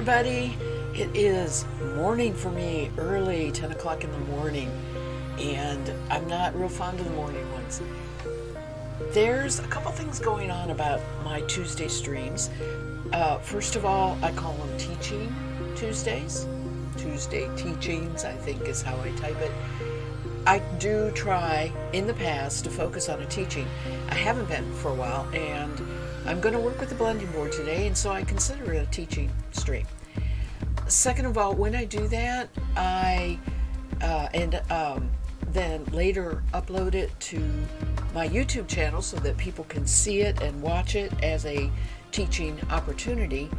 everybody. It is morning for me, early, 10 o'clock in the morning, and I'm not real fond of the morning ones. There's a couple things going on about my Tuesday streams. First of all, I call them Teaching Tuesdays. Tuesday Teachings, I think is how I type it. I do try in the past to focus on a teaching. I haven't been for a while, and I'm going to work with the blending board today, and so I consider it a teaching stream. Second of all, when I do that, I then later upload it to my YouTube channel so that people can see it and watch it as a teaching opportunity.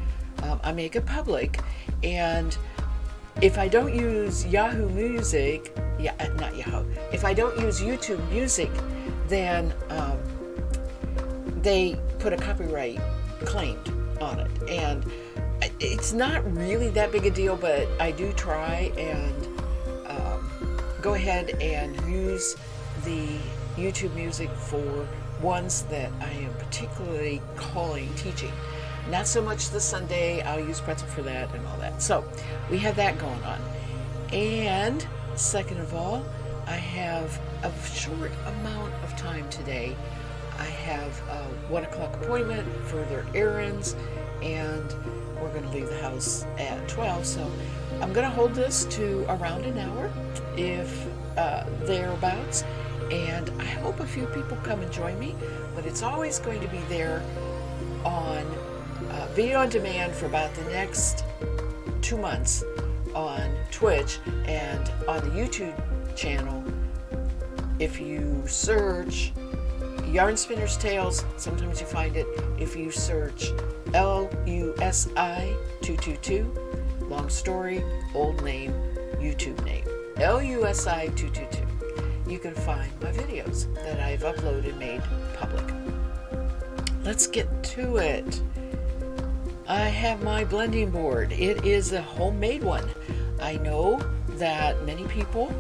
I make it public, and if I don't use Yahoo Music, not Yahoo, if I don't use YouTube Music, then they put a copyright claimed on it. And it's not really that big a deal, but I do try and go ahead and use the YouTube music for ones that I am particularly calling teaching. Not so much the Sunday, I'll use Pretzel for that and all that. So we have that going on. And second of all, I have a short amount of time today. I have a 1 o'clock appointment for their errands, and we're going to leave the house at 12. So I'm going to hold this to around an hour, if thereabouts. And I hope a few people come and join me, but it's always going to be there on video on demand for about the next 2 months on Twitch and on the YouTube channel. If you search Yarn Spinner's Tales, sometimes you find it. If you search LUSI 222, long story, old name, YouTube name, LUSI 222, you can find my videos that I've uploaded and made public. Let's get to it. I have my blending board. It is a homemade one. I know that many people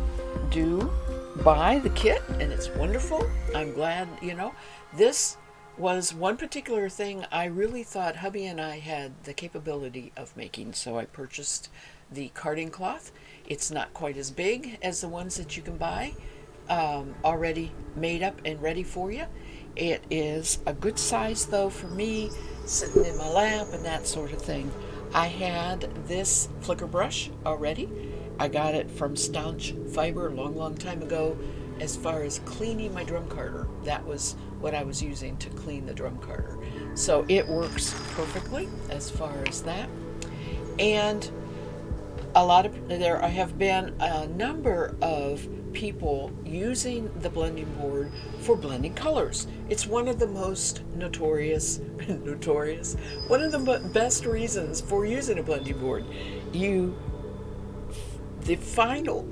do buy the kit, and it's wonderful. I'm glad, this was one particular thing I really thought hubby and I had the capability of making, so I purchased the carding cloth. It's not quite as big as the ones that you can buy already made up and ready for you. It is a good size though for me, sitting in my lap and that sort of thing. I had this flicker brush already. I got it from Staunch Fiber a long time ago. As far as cleaning my drum carder, that was what I was using to clean the drum carder. So it works perfectly as far as that. And there have been a number of people using the blending board for blending colors. It's one of the most notorious, one of the best reasons for using a blending board. The final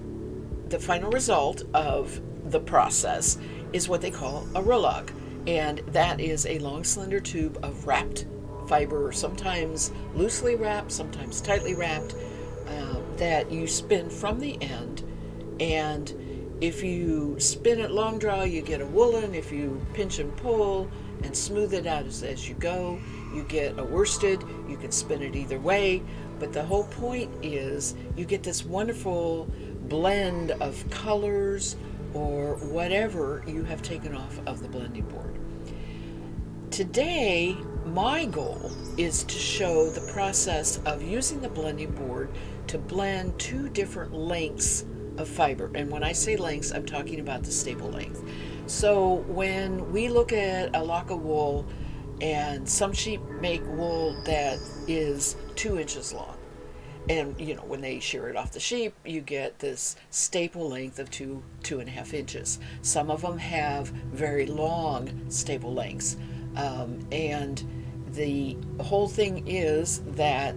result of the process is what they call a rolog, and that is a long slender tube of wrapped fiber, sometimes loosely wrapped, sometimes tightly wrapped, that you spin from the end. And if you spin it long draw, you get a woolen. If you pinch and pull and smooth it out as you go, you get a worsted. You can spin it either way, but the whole point is you get this wonderful blend of colors or whatever you have taken off of the blending board. Today, my goal is to show the process of using the blending board to blend two different lengths of fiber. And when I say lengths, I'm talking about the staple length. So when we look at a lock of wool, and some sheep make wool that is 2 inches long, and when they shear it off the sheep, you get this staple length of 2.5 inches. Some of them have very long staple lengths, and the whole thing is that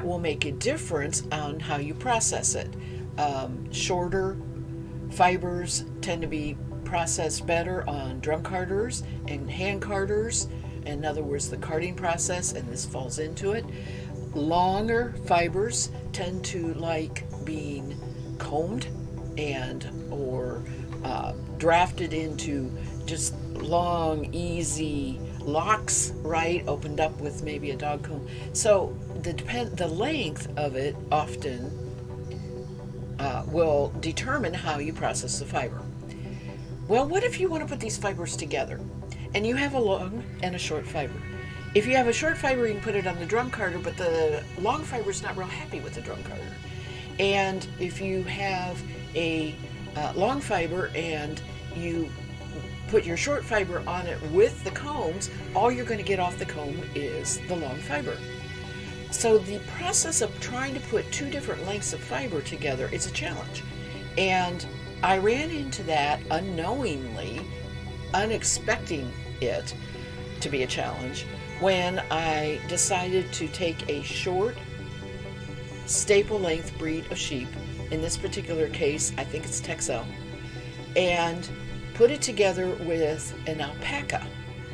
will make a difference on how you process it. Shorter fibers tend to be processed better on drum carders and hand carders. In other words, the carding process, and this falls into it. Longer fibers tend to like being combed or drafted into just long, easy locks right, opened up with maybe a dog comb. So the length of it often will determine how you process the fiber. Well, what if you want to put these fibers together and you have a long and a short fiber? If you have a short fiber, you can put it on the drum carder, but the long fiber is not real happy with the drum carder. And if you have a long fiber and you put your short fiber on it with the combs, all you're going to get off the comb is the long fiber. So the process of trying to put two different lengths of fiber together is a challenge. And I ran into that unknowingly, unexpecting it to be a challenge, when I decided to take a short staple length breed of sheep, in this particular case I think it's Texel, and put it together with an alpaca,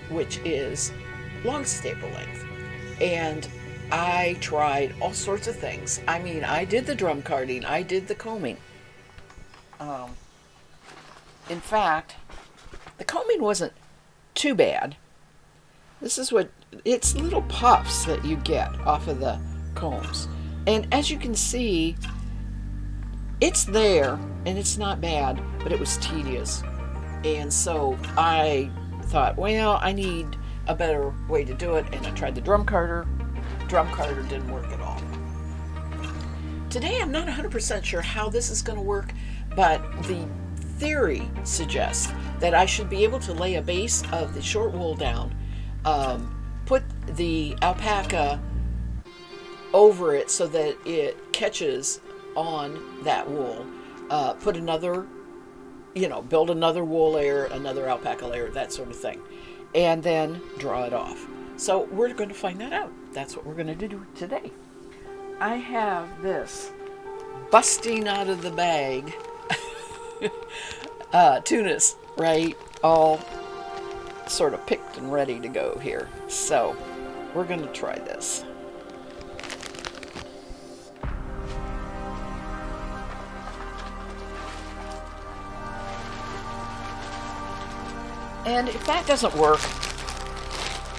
which is long staple length. And I tried all sorts of things. I mean, I did the drum carding, I did the combing. In fact, the combing wasn't too bad. This is what, it's little puffs that you get off of the combs. And as you can see, it's there and it's not bad, but it was tedious. And so I thought, well, I need a better way to do it, and I tried the drum carder. Drum carder didn't work at all. Today I'm not 100% sure how this is going to work, but the theory suggests that I should be able to lay a base of the short wool down, put the alpaca over it so that it catches on that wool, put another, build another wool layer, another alpaca layer, that sort of thing, and then draw it off. So we're going to find that out. That's what we're going to do today. I have this busting out of the bag tunas, right? All sort of picked and ready to go here. So we're going to try this. And if that doesn't work,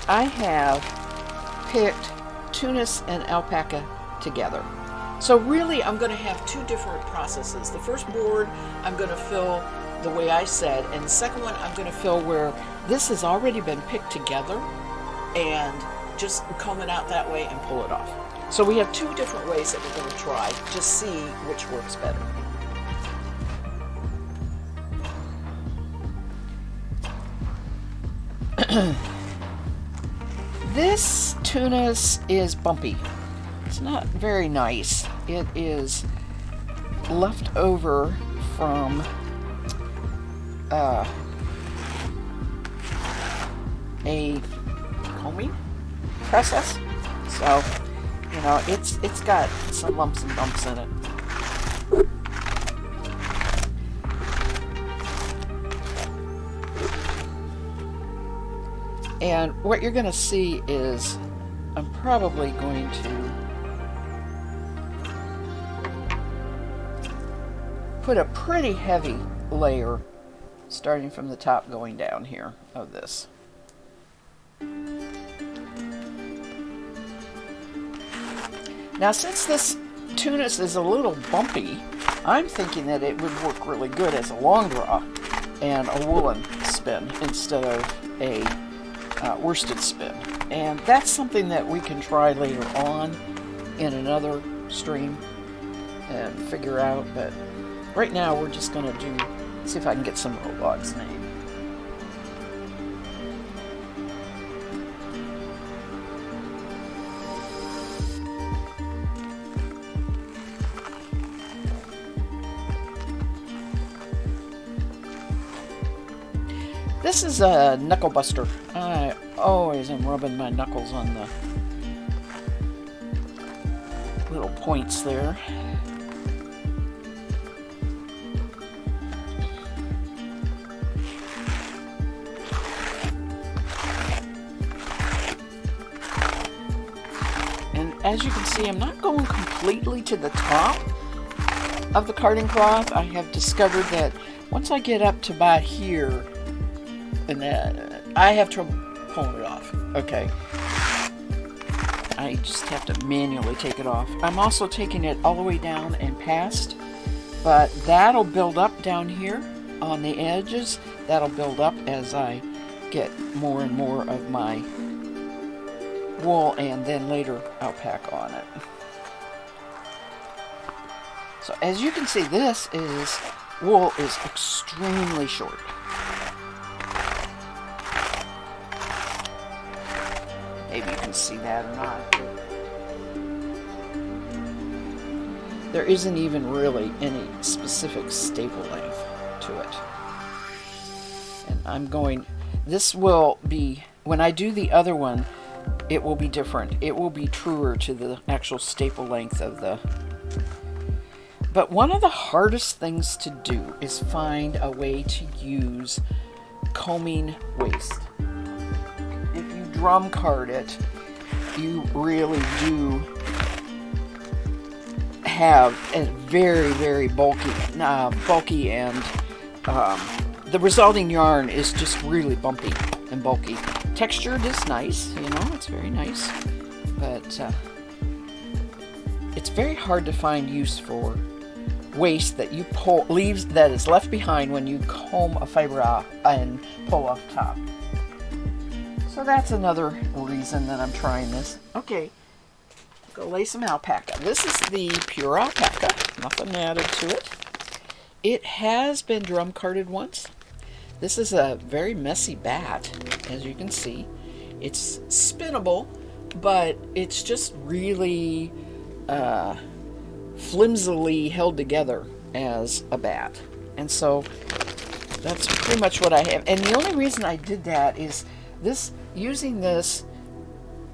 I have picked tunas and alpaca together. So really, I'm going to have two different processes. The first board, I'm going to fill the way I said, and the second one, I'm going to fill where this has already been picked together and just comb it out that way and pull it off. So we have two different ways that we're going to try to see which works better. This tunas is bumpy. It's not very nice. It is left over from a combing process. So, it's got some lumps and bumps in it. And what you're going to see is I'm probably going to put a pretty heavy layer starting from the top going down here of this. Now, since this tunas is a little bumpy, I'm thinking that it would work really good as a long draw and a woolen spin instead of a worsted spin. And that's something that we can try later on in another stream and figure out, but right now we're just going to see if I can get some row logs made. This is a knuckle buster. I always am rubbing my knuckles on the little points there. And as you can see, I'm not going completely to the top of the carding cloth. I have discovered that once I get up to about here, and I have trouble pulling it off. Okay. I just have to manually take it off. I'm also taking it all the way down and past, but that'll build up down here on the edges. That'll build up as I get more and more of my wool, and then later I'll pack on it. So as you can see, this wool is extremely short. Maybe you can see that or not. There isn't even really any specific staple length to it. And this will be, when I do the other one, it will be different. It will be truer to the actual staple length of the... But one of the hardest things to do is find a way to use combing waste. If you drum card it, you really do have a very, very bulky and the resulting yarn is just really bumpy and bulky. Textured is nice, you know, it's very nice, but it's very hard to find use for waste that you pull, leaves that is left behind when you comb a fiber off and pull off top. So that's another reason that I'm trying this. Okay, go lay some alpaca. This is the pure alpaca, nothing added to it. It has been drum carded once. This is a very messy bat, as you can see. It's spinnable, but it's just really flimsily held together as a bat. And so that's pretty much what I have. And the only reason I did that is using this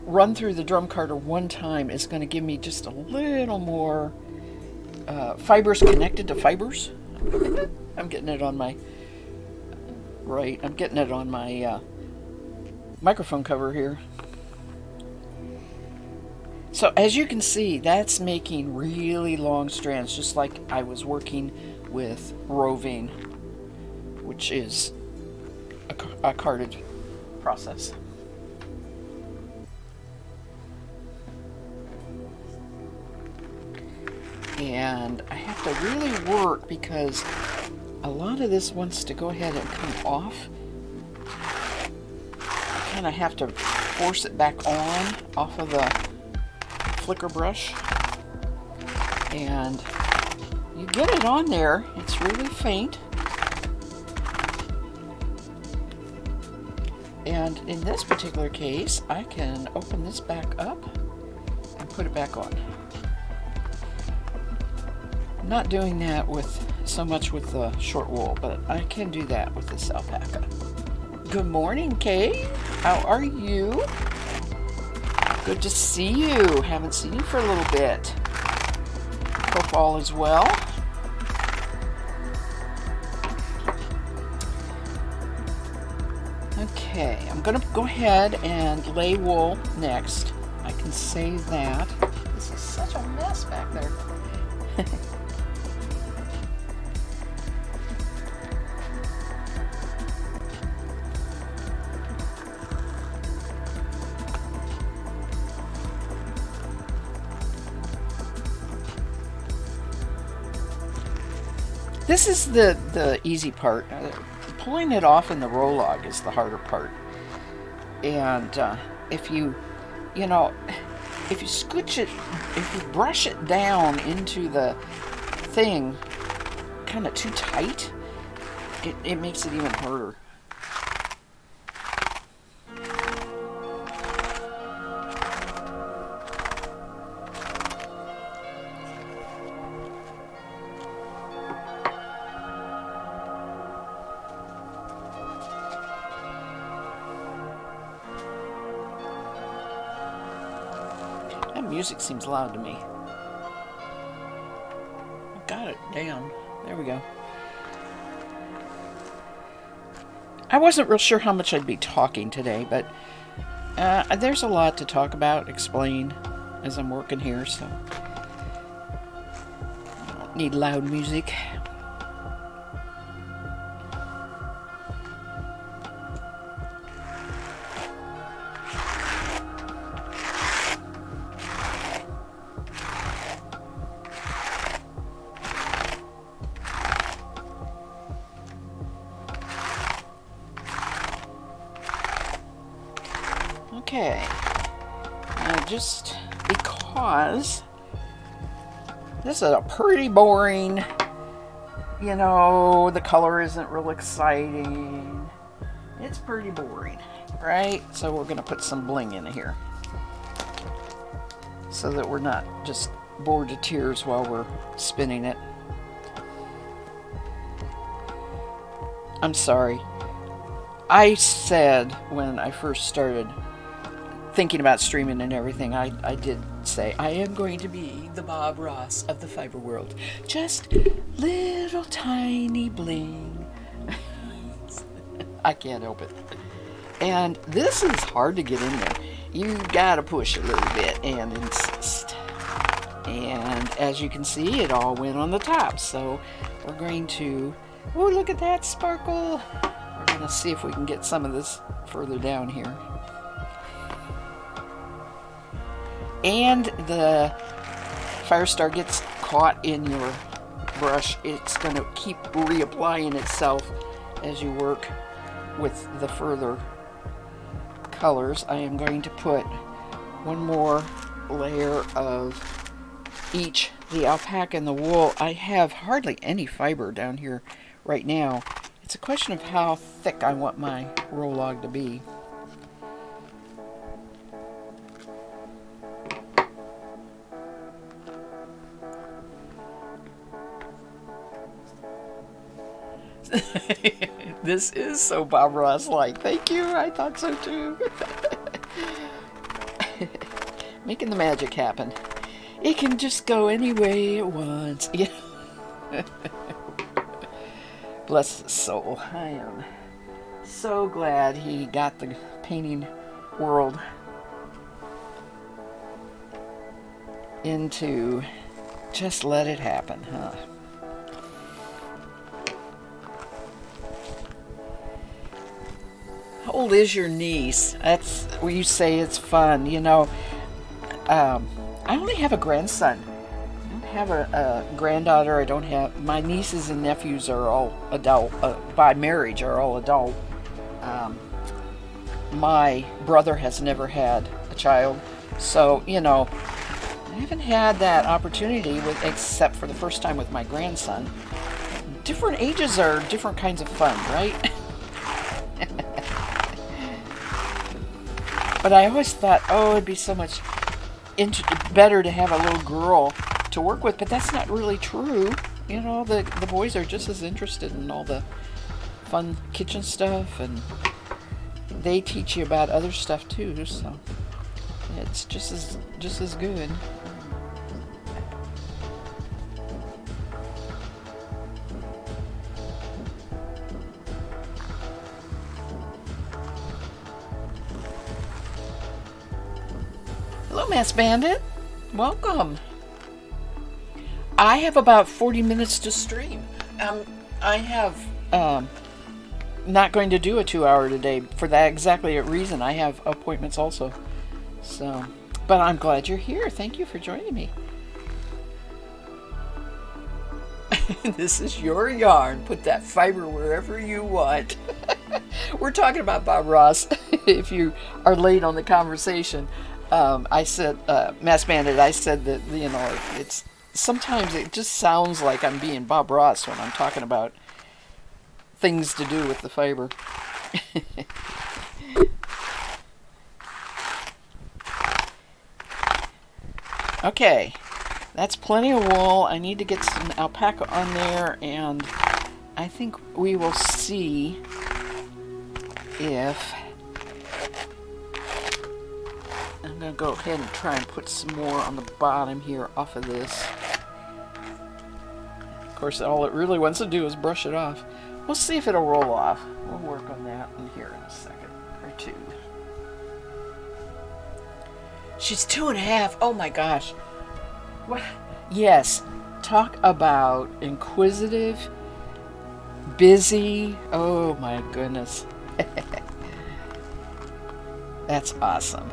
run through the drum carder one time is going to give me just a little more fibers connected to fibers. I'm getting it on my microphone cover here. So as you can see, that's making really long strands, just like I was working with roving, which is a carded process. And I have to really work because a lot of this wants to go ahead and come off. I kind of have to force it back on off of the flicker brush, and you get it on there. It's really faint, and in this particular case I can open this back up and put it back on. I'm not doing that with so much with the short wool, but I can do that with this alpaca. Good morning, Kay. How are you? Good to see you. Haven't seen you for a little bit. Hope all is well. Okay, I'm going to go ahead and lay wool next. I can say that. This is such a mess back there. This is the easy part. Pulling it off in the roll log is the harder part. And if you scooch it, if you brush it down into the thing kind of too tight, it makes it even harder. Music seems loud to me. Got it down. There we go. I wasn't real sure how much I'd be talking today, but there's a lot to talk about, explain as I'm working here, so I don't need loud music. Okay. Now just because this is a pretty boring, the color isn't real exciting. It's pretty boring, right? So we're going to put some bling in here so that we're not just bored to tears while we're spinning it. I'm sorry. I said when I first started thinking about streaming and everything, I did say, I am going to be the Bob Ross of the fiber world. Just little tiny bling. I can't help it. And this is hard to get in there. You gotta push a little bit and insist. And as you can see, it all went on the top. So we're going to, oh, look at that sparkle. We're gonna see if we can get some of this further down here. And the Firestar gets caught in your brush. It's going to keep reapplying itself as you work with the further colors. I am going to put one more layer of each, the alpaca and the wool. I have hardly any fiber down here right now. It's a question of how thick I want my roll log to be. This is so Bob Ross-like. Thank you. I thought so too. Making the magic happen. It can just go any way it wants. Bless his soul. I am so glad he got the painting world into just let it happen, huh? How old is your niece? That's where you say it's fun. I only have a grandson. I don't have a granddaughter. I don't have, my nieces and nephews are all adult, by marriage are all adult. My brother has never had a child. So, I haven't had that opportunity except for the first time with my grandson. Different ages are different kinds of fun, right? But I always thought, it'd be so much better to have a little girl to work with, but that's not really true. The boys are just as interested in all the fun kitchen stuff, and they teach you about other stuff too, so it's just as good. Hello, Mass Bandit. Welcome. I have about 40 minutes to stream. I have not going to do a 2-hour today for that exactly reason. I have appointments also. So, but I'm glad you're here. Thank you for joining me. This is your yarn. Put that fiber wherever you want. We're talking about Bob Ross. If you are late on the conversation. I said, Mass Bandit, I said that, it's sometimes it just sounds like I'm being Bob Ross when I'm talking about things to do with the fiber. Okay, that's plenty of wool. I need to get some alpaca on there, and I think we will see if I'm going to go ahead and try and put some more on the bottom here off of this. Of course, all it really wants to do is brush it off. We'll see if it'll roll off. We'll work on that in here in a second or two. She's 2.5. Oh my gosh. What? Yes. Talk about inquisitive, busy. Oh my goodness. That's awesome.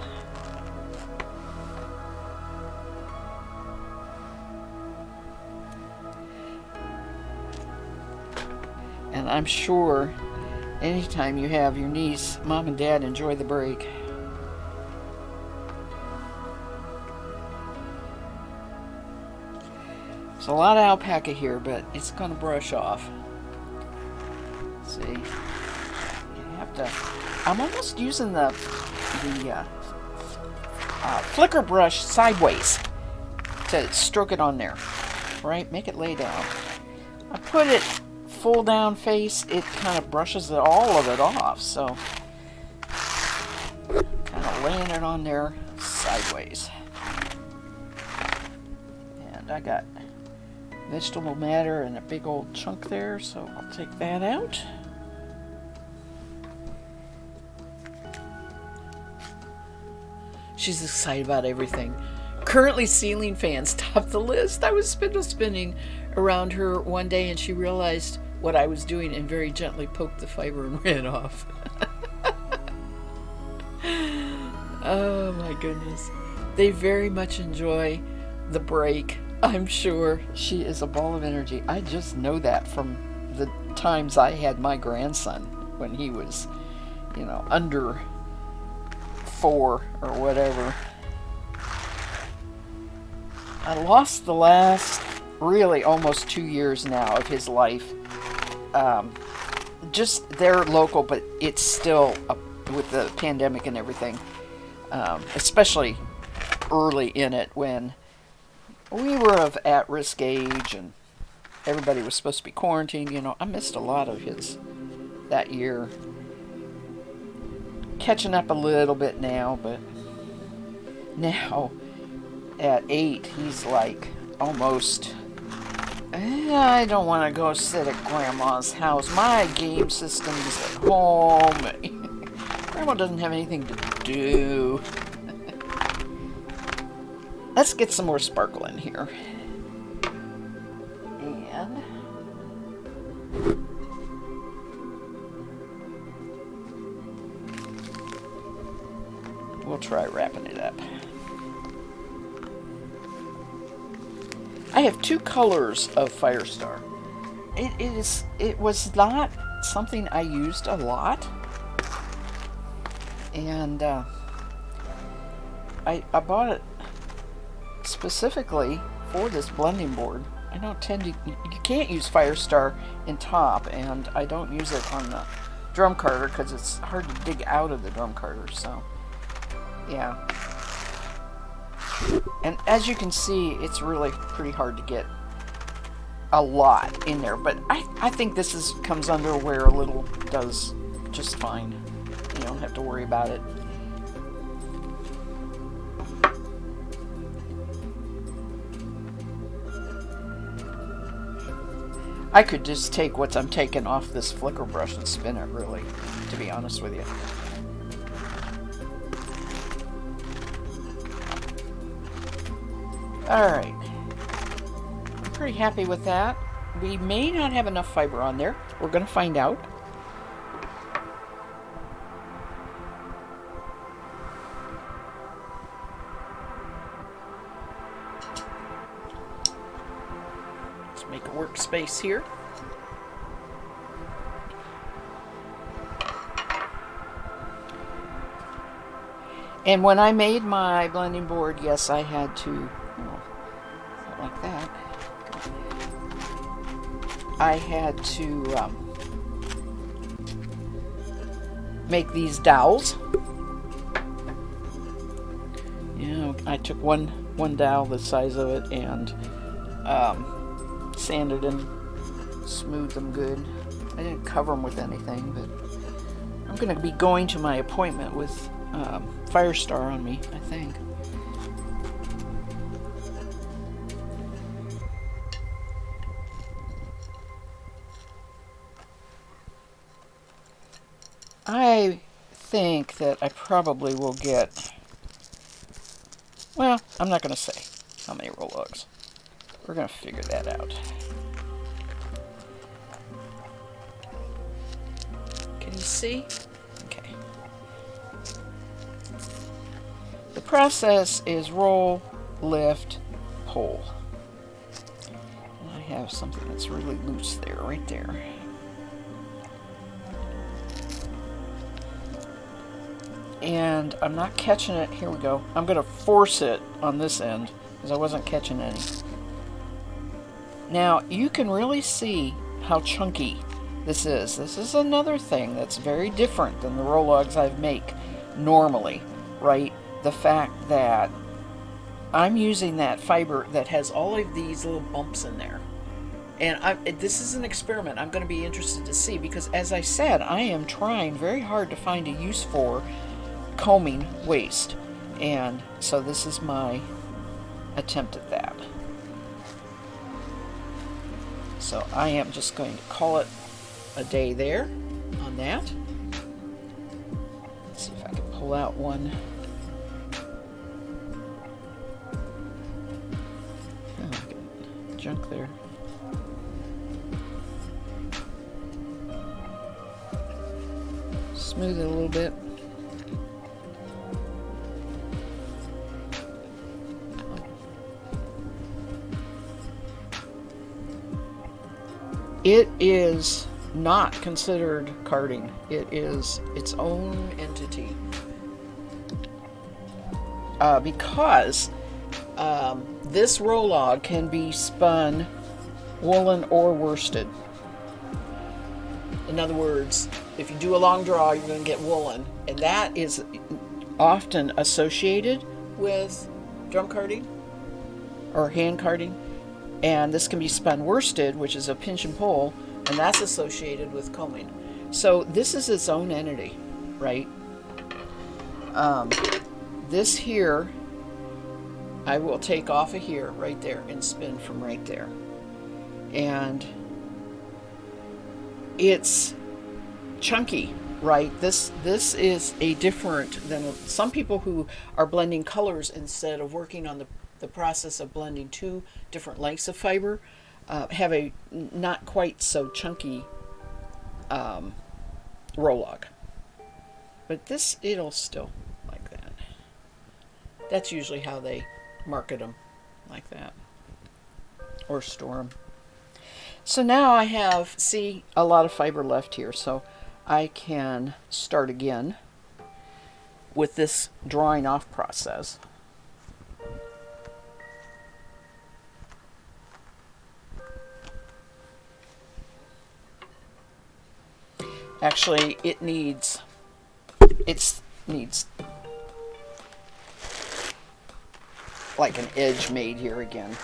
And I'm sure anytime you have your niece, mom and dad enjoy the break. There's a lot of alpaca here, but it's going to brush off. See, you have to. I'm almost using the flicker brush sideways to stroke it on there, right? Make it lay down. I put it full down face, it kind of brushes all of it off, so kind of laying it on there sideways. And I got vegetable matter and a big old chunk there, so I'll take that out. She's excited about everything. Currently, ceiling fans top the list. I was spindle spinning around her one day and she realized what I was doing and very gently poked the fiber and ran off. Oh my goodness. They very much enjoy the break. I'm sure she is a ball of energy. I just know that from the times I had my grandson when he was, you know, under 4 or whatever. I lost the last, really almost 2 years now of his life. Just they're local, but it's still with the pandemic and everything, especially early in it when we were of at-risk age and everybody was supposed to be quarantined. You know, I missed a lot of his that year. Catching up a little bit now, but now at 8 he's like almost, I don't want to go sit at Grandma's house. My game system is at home. Grandma doesn't have anything to do. Let's get some more sparkle in here. And we'll try wrapping it up. I have 2 colors of Firestar. It was not something I used a lot, and I bought it specifically for this blending board. I don't tend to, you can't use Firestar in top, and I don't use it on the drum carder because it's hard to dig out of the drum carder, so yeah. And as you can see, it's really pretty hard to get a lot in there, but I think this comes under where a little does just fine. You don't have to worry about it. I could just take what I'm taking off this flicker brush and spin it, really, to be honest with you. Alright, I'm pretty happy with that. We may not have enough fiber on there. We're going to find out. Let's make a workspace here. And when I made my blending board, yes, I had to, like that. I had to make these dowels. You know, I took one dowel the size of it and sanded and smoothed them good. I didn't cover them with anything, but I'm going to be going to my appointment with Firestar on me, I think. I think that I probably will get, well, I'm not going to say how many Rologs. We're going to figure that out. Can you see? Okay. The process is roll, lift, pull. And I have something that's really loose there, right there. And I'm not catching it. Here we go. I'm going to force it on this end because I wasn't catching any. Now you can really see how chunky this is. This is another thing that's very different than the Rologs I make normally, right? The fact that I'm using that fiber that has all of these little bumps in there. And this is an experiment I'm going to be interested to see, because as I said, I am trying very hard to find a use for combing waste. And so this is my attempt at that. So I am just going to call it a day there on that. Let's see if I can pull out one. Oh, junk there. Smooth it a little bit. It is not considered carding. It is its own entity. Because this Rolog can be spun woolen or worsted. In other words, if you do a long draw, you're going to get woolen, and that is often associated with drum carding or hand carding. And this can be spun worsted, which is a pinch and pull, and that's associated with combing. So this is its own entity, right? This here, I will take off of here, right there, and spin from right there. And it's chunky, right? This is a different than some people who are blending colors instead of working on the process of blending two different lengths of fiber, have a not quite so chunky Rolog. But this, it'll still like that. That's usually how they market them, like that, or store them. So now I have, see, a lot of fiber left here, so I can start again with this drawing off process. Actually, it needs like an edge made here again.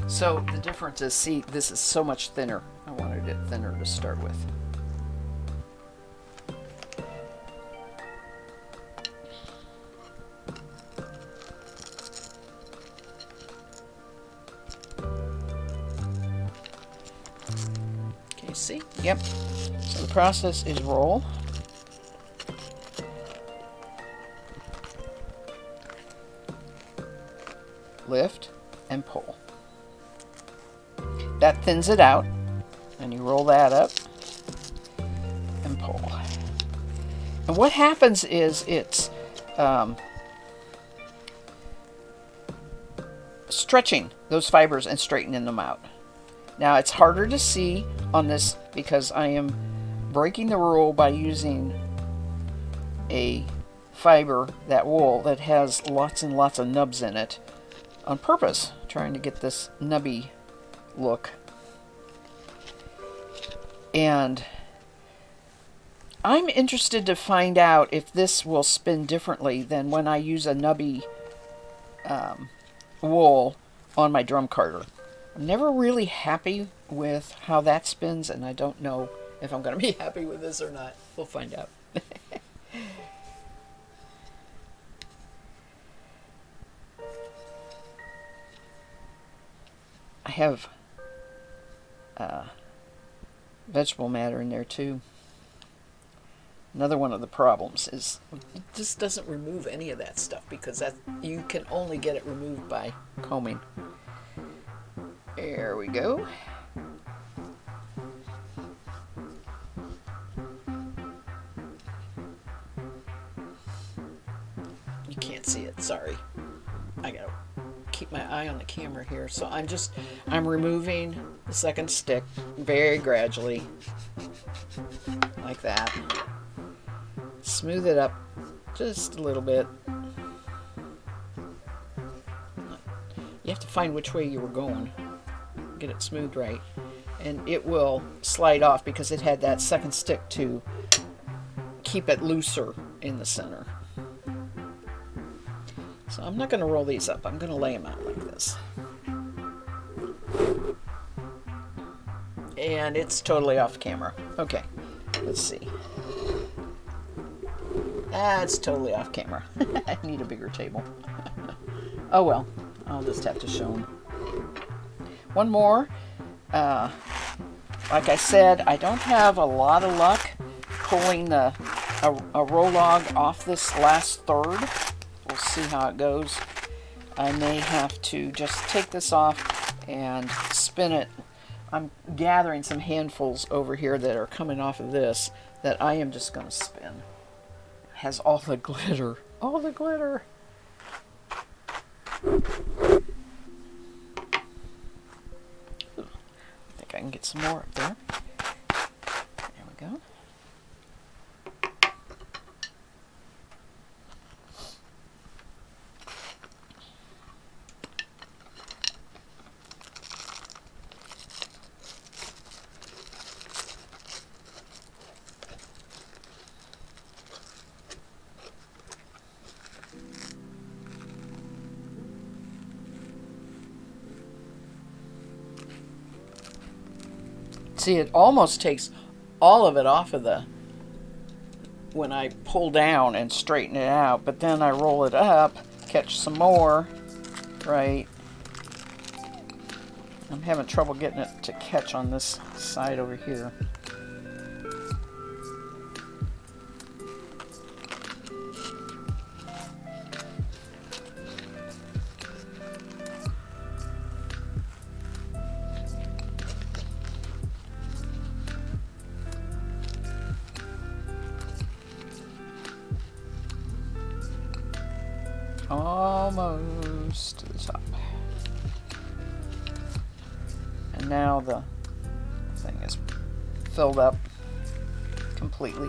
So the difference is, see, this is so much thinner. I wanted it thinner to start with. Okay, see? Yep. So the process is roll. Lift and pull. That thins it out, and you roll that up and pull. And what happens is it's stretching those fibers and straightening them out. Now it's harder to see on this because I am breaking the rule by using a fiber, that wool, that has lots and lots of nubs in it on purpose, trying to get this nubby look. And I'm interested to find out if this will spin differently than when I use a nubby wool on my drum carder. I'm never really happy with how that spins, and I don't know if I'm going to be happy with this or not. We'll find out. I have vegetable matter in there too. Another one of the problems is it just doesn't remove any of that stuff, because that you can only get it removed by combing. There we go. You can't see it, sorry. I gotta keep my eye on the camera here. So I'm removing the second stick very gradually, like that. Smooth it up just a little bit. You have to find which way you were going. Get it smoothed right. And it will slide off because it had that second stick to keep it looser in the center. So I'm not going to roll these up. I'm going to lay them out like this. And it's totally off camera. Okay, let's see. It's totally off camera. I need a bigger table. Oh well, I'll just have to show them. One more. Like I said, I don't have a lot of luck pulling a roll log off this last third. We'll see how it goes. I may have to just take this off and spin it. I'm gathering some handfuls over here that are coming off of this that I am just going to spin. It has all the glitter. All the glitter. I think I can get some more up there. There we go. See, it almost takes all of it off of when I pull down and straighten it out, but then I roll it up, catch some more, right? I'm having trouble getting it to catch on this side over here. Almost to the top. And now the thing is filled up completely.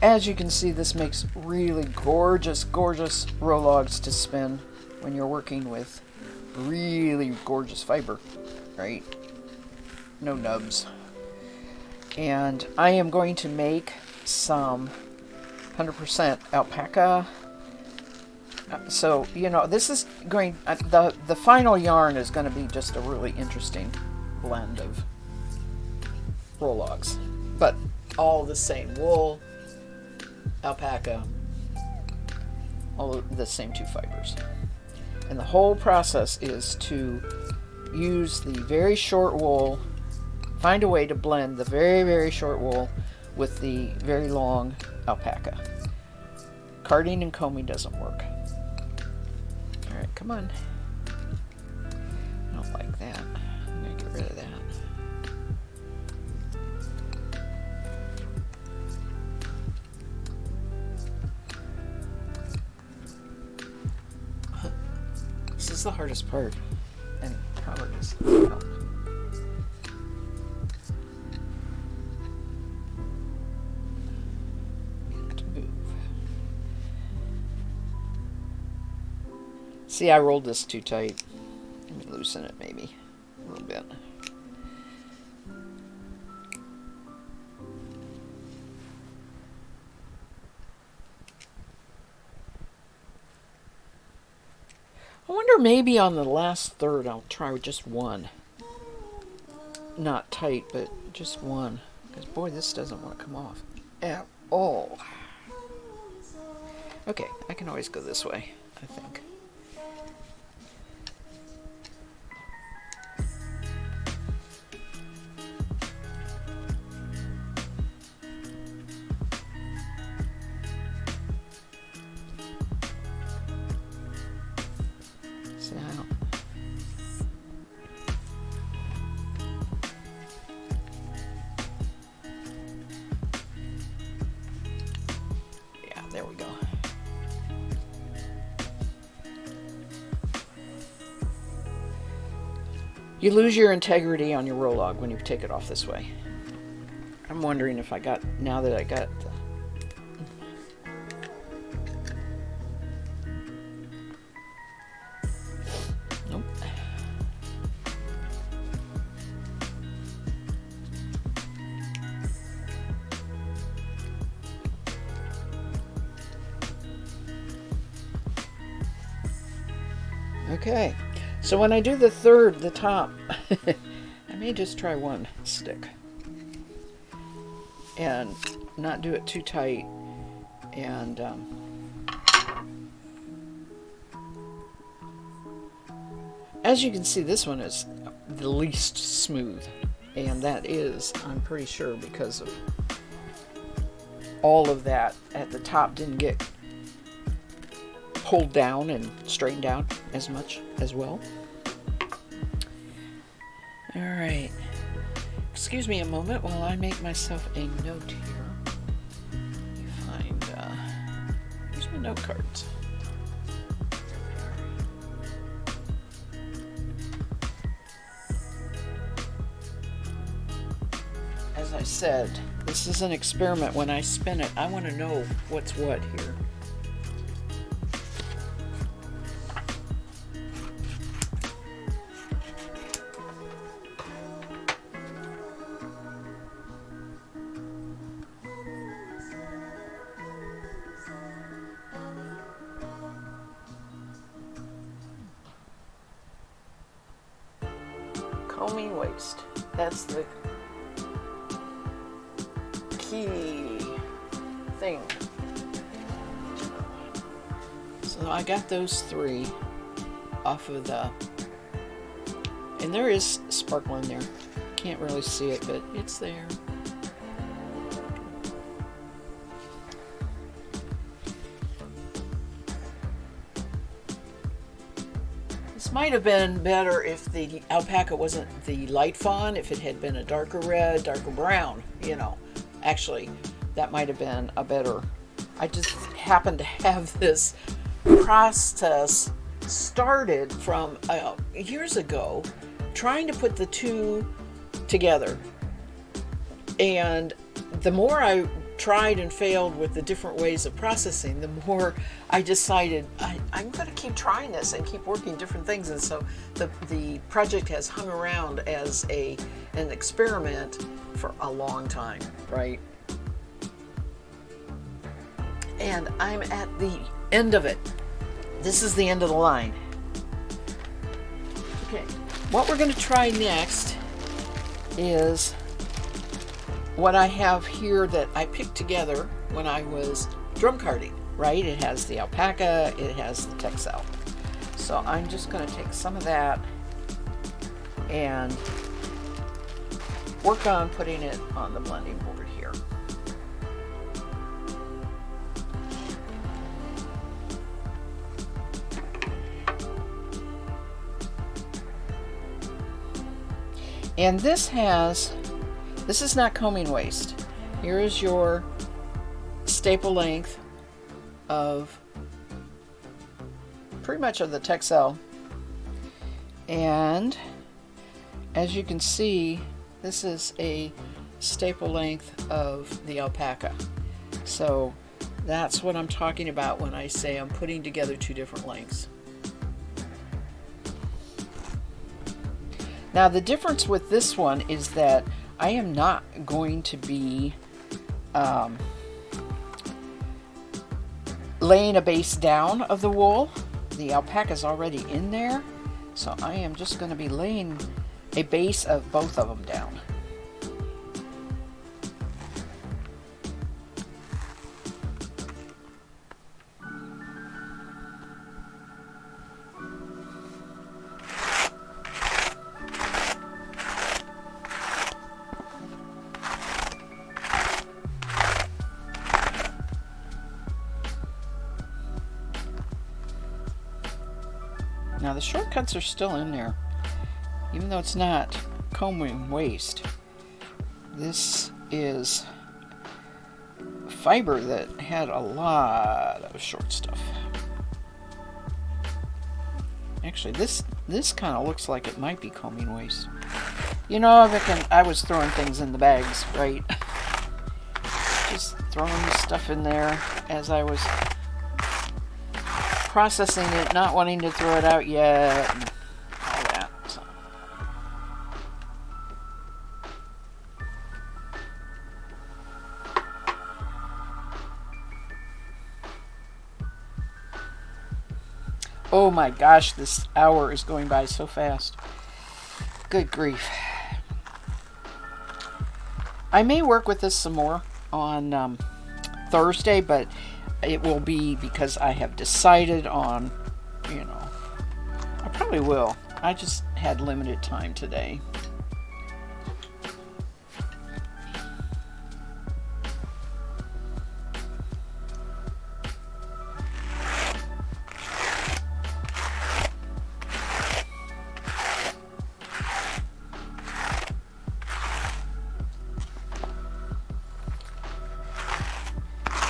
As you can see, this makes really gorgeous, gorgeous roll logs to spin when you're working with really gorgeous fiber, right? No nubs. And I am going to make some 100% alpaca. So, you know, this is going, the final yarn is going to be just a really interesting blend of roll logs. But all the same wool, alpaca, all the same two fibers. And the whole process is to use the very short wool, find a way to blend the very, very short wool with the very long alpaca. Carding and combing doesn't work. All right, come on. I don't like that. I'm gonna get rid of that. This is the hardest part. And how it is. Oh. See, I rolled this too tight. Let me loosen it maybe a little bit. I wonder maybe on the last third I'll try with just one. Not tight, but just one. Because boy, this doesn't want to come off at all. Okay, I can always go this way, I think. You lose your integrity on your roll log when you take it off this way. I'm wondering if I got, now that I got the, nope. Okay, so when I do the third, the top, I may just try one stick and not do it too tight. And as you can see, this one is the least smooth, and that is, I'm pretty sure, because of all of that at the top didn't get pulled down and straightened out as much as well. All right, excuse me a moment while I make myself a note here. Let me find, here's my note cards. As I said, this is an experiment. When I spin it, I want to know what's what here. Combing waste. That's the key thing. So I got those three off of the, and there is sparkle in there. Can't really see it, but it's there. This might have been better if the alpaca wasn't the light fawn, if it had been a darker red, darker brown, you know. Actually, that might have been a better, I just happened to have this process started from years ago, trying to put the two together. And the more I tried and failed with the different ways of processing, the more I decided I'm going to keep trying this and keep working different things. And so the project has hung around as an experiment for a long time, right? And I'm at the end of it. This is the end of the line. Okay, what we're going to try next is what I have here that I picked together when I was drum carding, right? It has the alpaca, it has the Texel. So I'm just going to take some of that and work on putting it on the blending board here. And this is not combing waste. Here is your staple length of pretty much of the Texel. And as you can see, this is a staple length of the alpaca. So that's what I'm talking about when I say I'm putting together two different lengths. Now the difference with this one is that I am not going to be laying a base down of the wool. The alpaca is already in there, so I am just going to be laying a base of both of them down. Now the shortcuts are still in there, even though it's not combing waste. This is fiber that had a lot of short stuff. Actually, this This kind of looks like it might be combing waste. You know, I was throwing things in the bags, right? Just throwing the stuff in there as I was processing it, not wanting to throw it out yet, and all that. So. Oh my gosh, this hour is going by so fast. Good grief. I may work with this some more on Thursday, but it will be because I have decided on, I probably will. I just had limited time today.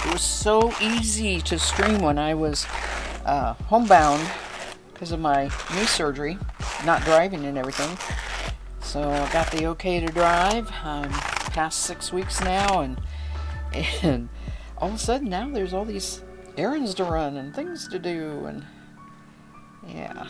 It was so easy to stream when I was homebound because of my knee surgery, not driving and everything. So I got the okay to drive. I'm past 6 weeks now, and all of a sudden now there's all these errands to run and things to do, and yeah.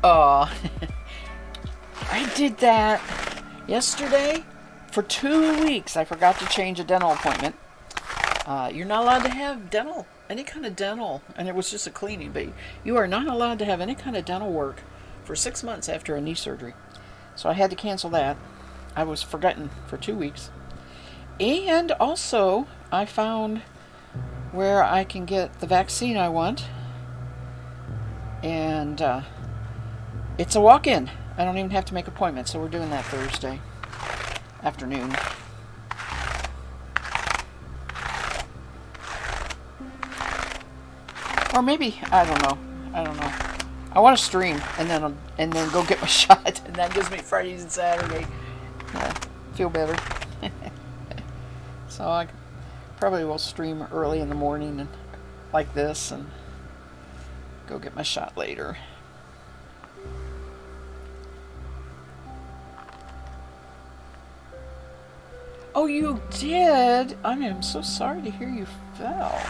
Oh, I did that yesterday for 2 weeks. I forgot to change a dental appointment. You're not allowed to have any kind of dental, and it was just a cleaning, but you are not allowed to have any kind of dental work for 6 months after a knee surgery. So I had to cancel that. I was forgotten for 2 weeks. And also, I found where I can get the vaccine I want. And it's a walk-in. I don't even have to make appointments, so we're doing that Thursday afternoon. Or maybe, I don't know. I want to stream and then go get my shot, and that gives me Fridays and Saturday. Feel better. So I probably will stream early in the morning and like this, and go get my shot later. Oh, you did? I am so sorry to hear you fell.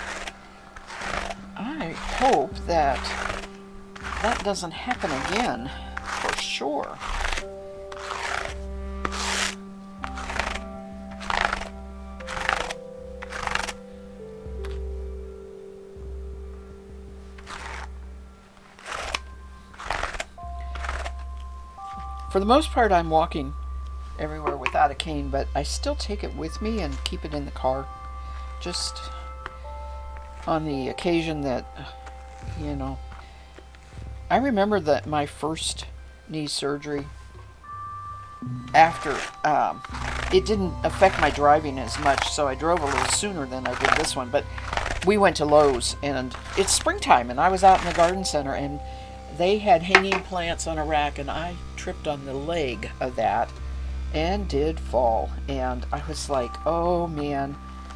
I hope that doesn't happen again, for sure. For the most part, I'm walking everywhere without a cane, but I still take it with me and keep it in the car, just on the occasion that, I remember that my first knee surgery, after it didn't affect my driving as much, so I drove a little sooner than I did this one, but we went to Lowe's, and it's springtime, and I was out in the garden center, and they had hanging plants on a rack, and I tripped on the leg of that and did fall, and I was like, oh man,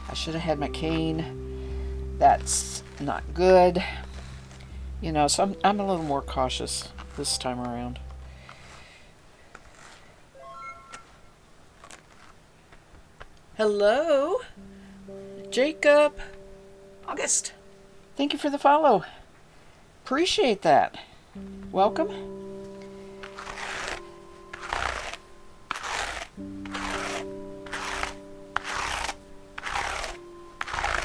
I should have had my cane. That's not good, so I'm a little more cautious this time around. Hello, Jacob, August, thank you for the follow, appreciate that. Welcome.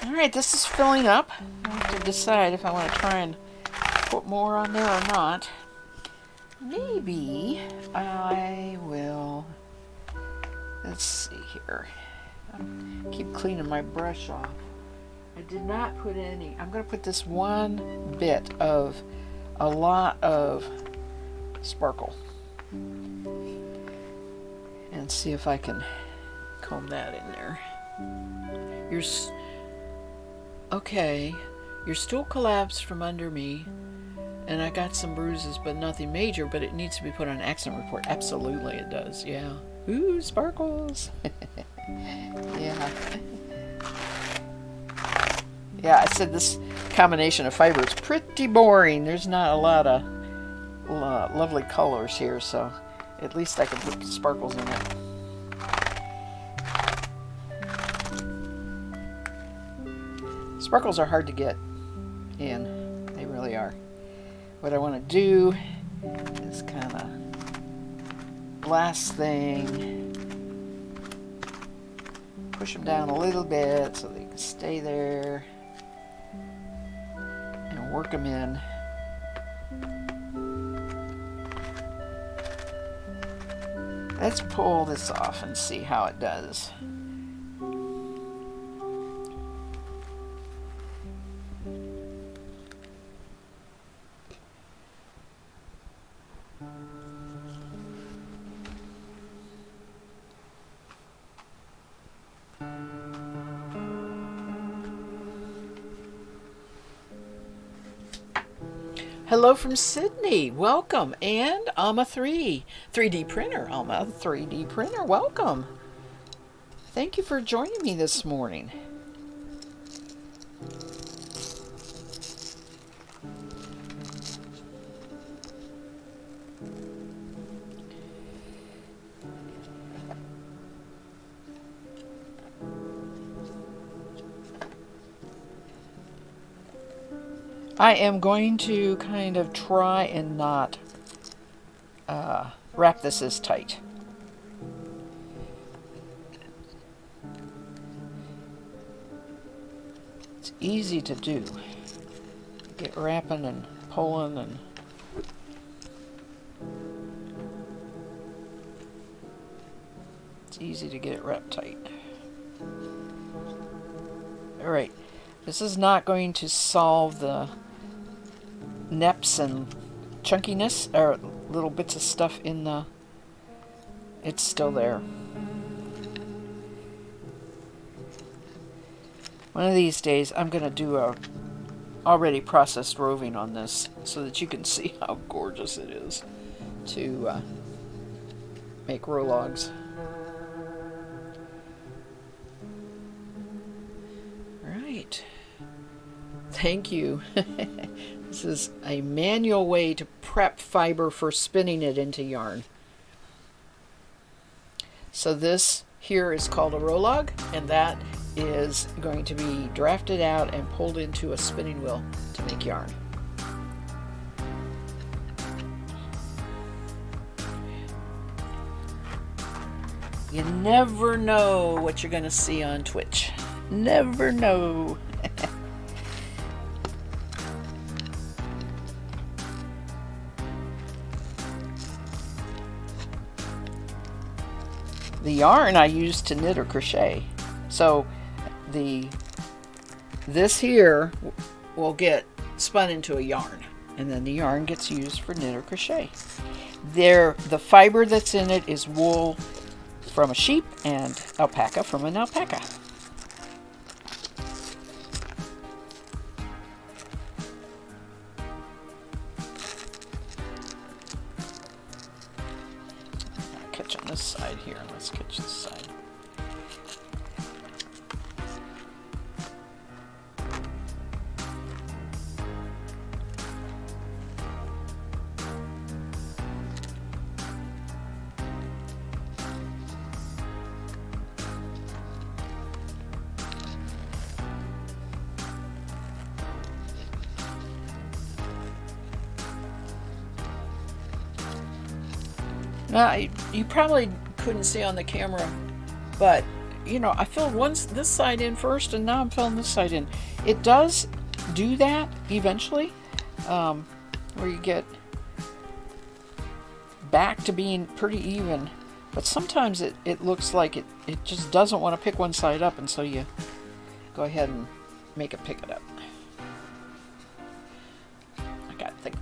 Alright, this is filling up. I have to decide if I want to try and put more on there or not. Maybe I will Let's see here. I keep cleaning my brush off. I did not put any. I'm going to put this one bit of a lot of sparkle and see if I can comb that in there. Okay, your stool collapsed from under me and I got some bruises, but nothing major, but it needs to be put on an accident report. Absolutely it does, yeah. Ooh, sparkles. Yeah. Yeah, I said this combination of fiber is pretty boring. There's not a lot of lovely colors here, so at least I can put sparkles in it. Sparkles are hard to get in. They really are. What I want to do is kind of blast thing. Push them down a little bit so they can stay there. And work them in. Let's pull this off and see how it does. Hello from Sydney, welcome, and Alma 3D printer, Alma 3D printer, welcome. Thank you for joining me this morning. I am going to kind of try and not wrap this as tight. It's easy to do. Get wrapping and pulling and it's easy to get it wrapped tight. Alright, this is not going to solve the neps and chunkiness or little bits of stuff in the, it's still there. One of these days I'm going to do a already processed roving on this so that you can see how gorgeous it is to make rologs. Right. Thank you. This is a manual way to prep fiber for spinning it into yarn. So this here is called a rolog, and that is going to be drafted out and pulled into a spinning wheel to make yarn. You never know what you're going to see on Twitch. Never know. The yarn I use to knit or crochet. So this here will get spun into a yarn, and then the yarn gets used for knit or crochet. The fiber that's in it is wool from a sheep and alpaca from an alpaca. Catch on this side here. Let's catch this side. Now, you probably couldn't see on the camera, but you know, I filled this side in first, and now I'm filling this side in. It does do that eventually, where you get back to being pretty even, But sometimes it looks like it just doesn't want to pick one side up, and so you go ahead and make it pick it up.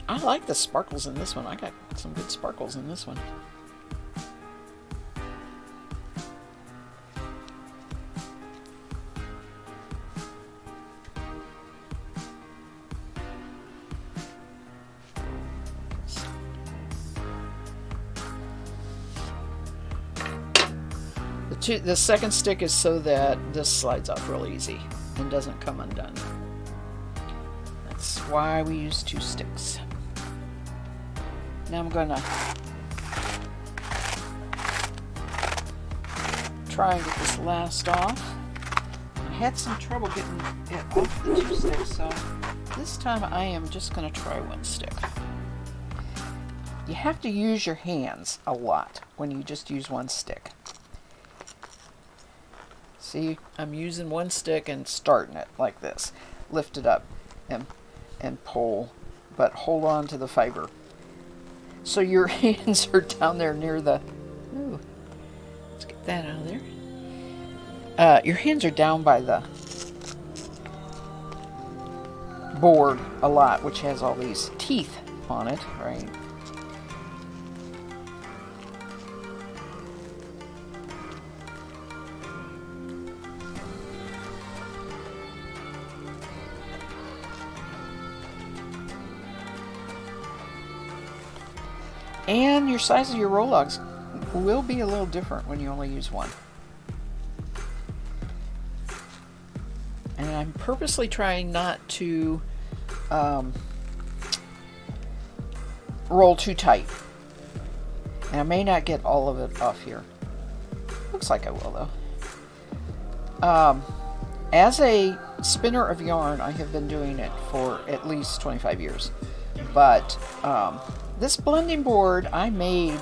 I like the sparkles in this one. I got some good sparkles in this one. The second stick is so that this slides off real easy and doesn't come undone. That's why we use 2 sticks. Now I'm going to try and get this last off. I had some trouble getting it off the 2 sticks, so this time I am just going to try 1 stick. You have to use your hands a lot when you just use 1 stick. See, I'm using 1 stick and starting it like this. Lift it up and pull, but hold on to the fiber. So your hands are down there near the... Ooh, let's get that out of there. Your hands are down by the board a lot, which has all these teeth on it, right? And your size of your roll logs will be a little different when you only use 1. And I'm purposely trying not to roll too tight. And I may not get all of it off here. Looks like I will though. As a spinner of yarn, I have been doing it for at least 25 years. But this blending board I made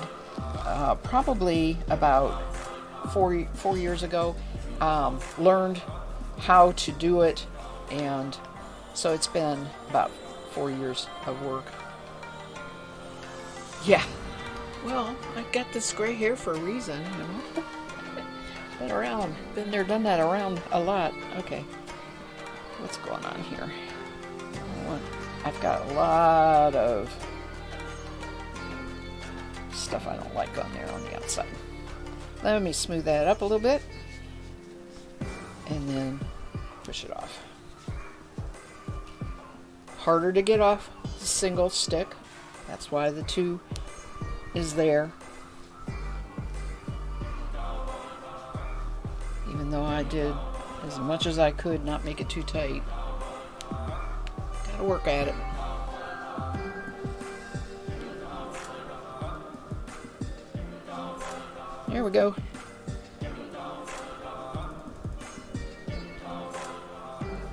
probably about 4 years ago. Learned how to do it, and so it's been about 4 years of work. Yeah. Well, I got this gray hair for a reason, you know. Been around, been there, done that around a lot. Okay. What's going on here? I've got a lot of stuff I don't like on there on the outside. Let me smooth that up a little bit and then push it off. Harder to get off the single stick. That's why the 2 is there. Even though I did as much as I could not make it too tight. Gotta work at it. There we go.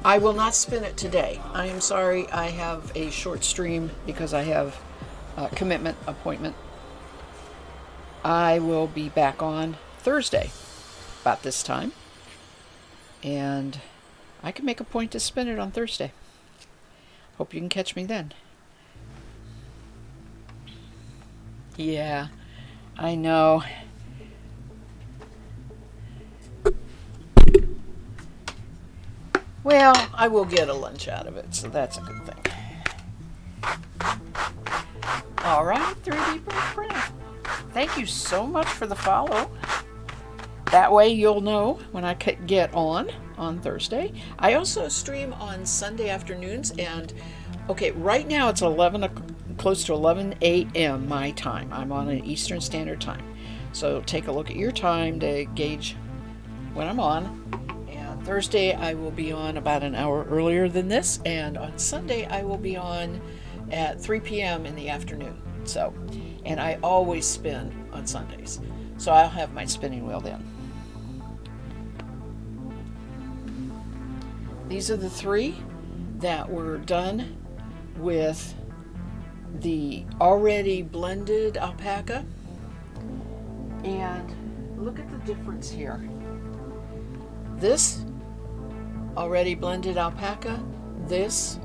I will not spin it today. I am sorry, I have a short stream because I have a commitment appointment. I will be back on Thursday about this time, and I can make a point to spin it on Thursday. Hope you can catch me then. Yeah, I know. Well, I will get a lunch out of it, so that's a good thing. All right, 3D Printer. Thank you so much for the follow. That way you'll know when I get on Thursday. I also stream on Sunday afternoons, and okay, right now it's close to 11 a.m. my time. I'm on an Eastern Standard Time. So take a look at your time to gauge when I'm on. Thursday I will be on about an hour earlier than this, and on Sunday I will be on at 3 p.m. in the afternoon. So, and I always spin on Sundays, so I'll have my spinning wheel then. These are the 3 that were done with the already blended alpaca, and look at the difference here. This already blended alpaca, this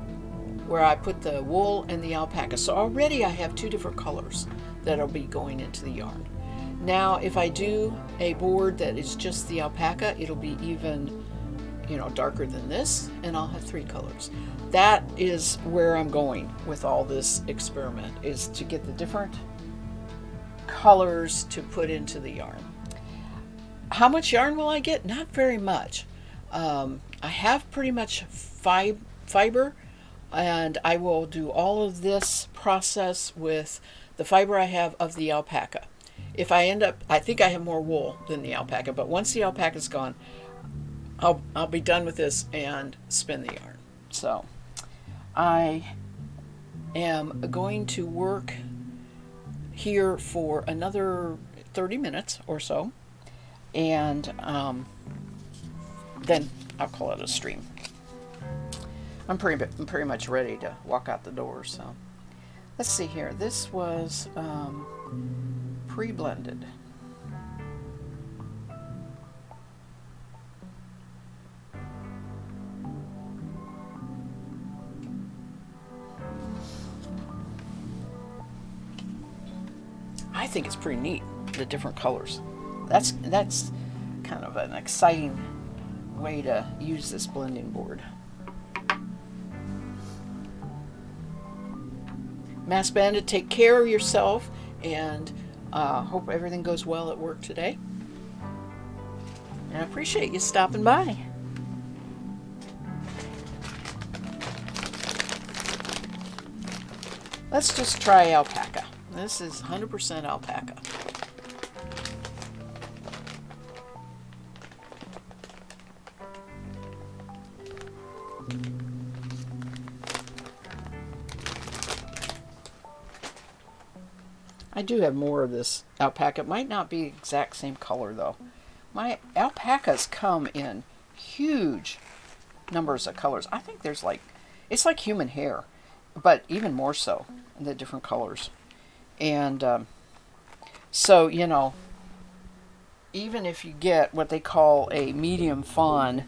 where I put the wool and the alpaca. So already I have 2 different colors that'll be going into the yarn. Now, if I do a board that is just the alpaca, it'll be even, darker than this, and I'll have 3 colors. That is where I'm going with all this experiment, is to get the different colors to put into the yarn. How much yarn will I get? Not very much. I have pretty much fiber, and I will do all of this process with the fiber I have of the alpaca. If I end up, I think I have more wool than the alpaca, but once the alpaca's gone, I'll be done with this and spin the yarn. So I am going to work here for another 30 minutes or so, and then I'll call it a stream. I'm pretty much ready to walk out the door. So let's see here. This was pre-blended. I think it's pretty neat, the different colors. That's kind of an exciting way to use this blending board. Mass Bandit, take care of yourself, and hope everything goes well at work today. And I appreciate you stopping by. Let's just try alpaca. This is 100% alpaca. I do have more of this alpaca. It might not be exact same color though. My alpacas come in huge numbers of colors. I think there's it's like human hair, but even more so in the different colors. And so, even if you get what they call a medium fawn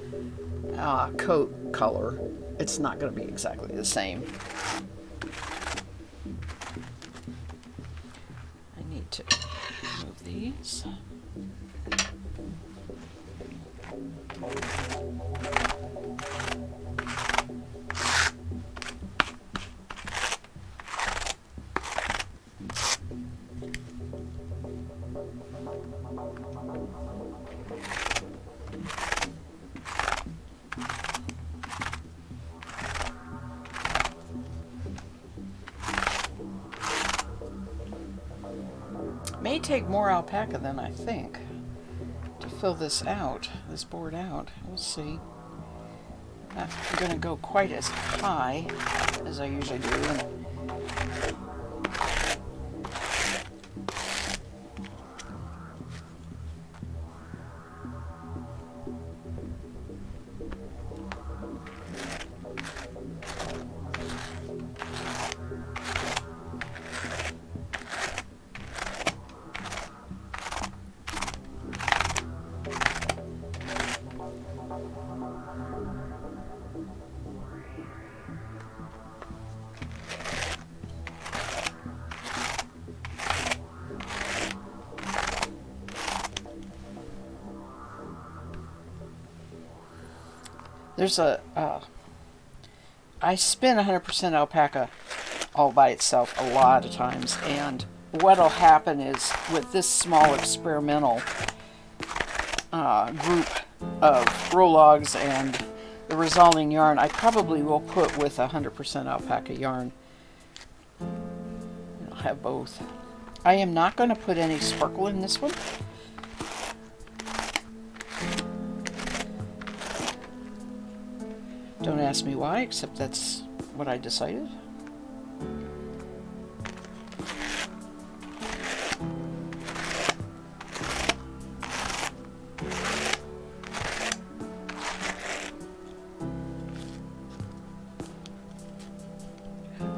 coat color, it's not going to be exactly the same. I need to move these. May take more alpaca than I think to fill this board out. We'll see. Not going to go quite as high as I usually do. There's I spin 100% alpaca all by itself a lot of times, and what'll happen is with this small experimental group of Rologs and the Resolving yarn, I probably will put with 100% alpaca yarn. I'll have both. I am not going to put any sparkle in this one. Don't ask me why, except that's what I decided.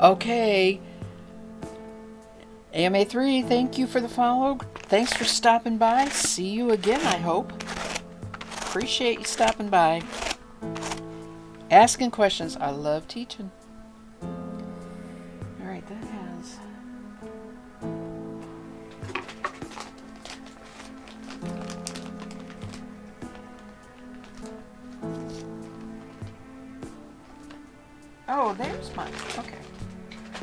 Okay. AMA3, thank you for the follow. Thanks for stopping by. See you again, I hope. Appreciate you stopping by. Asking questions. I love teaching. Alright, that has Oh, there's my, okay.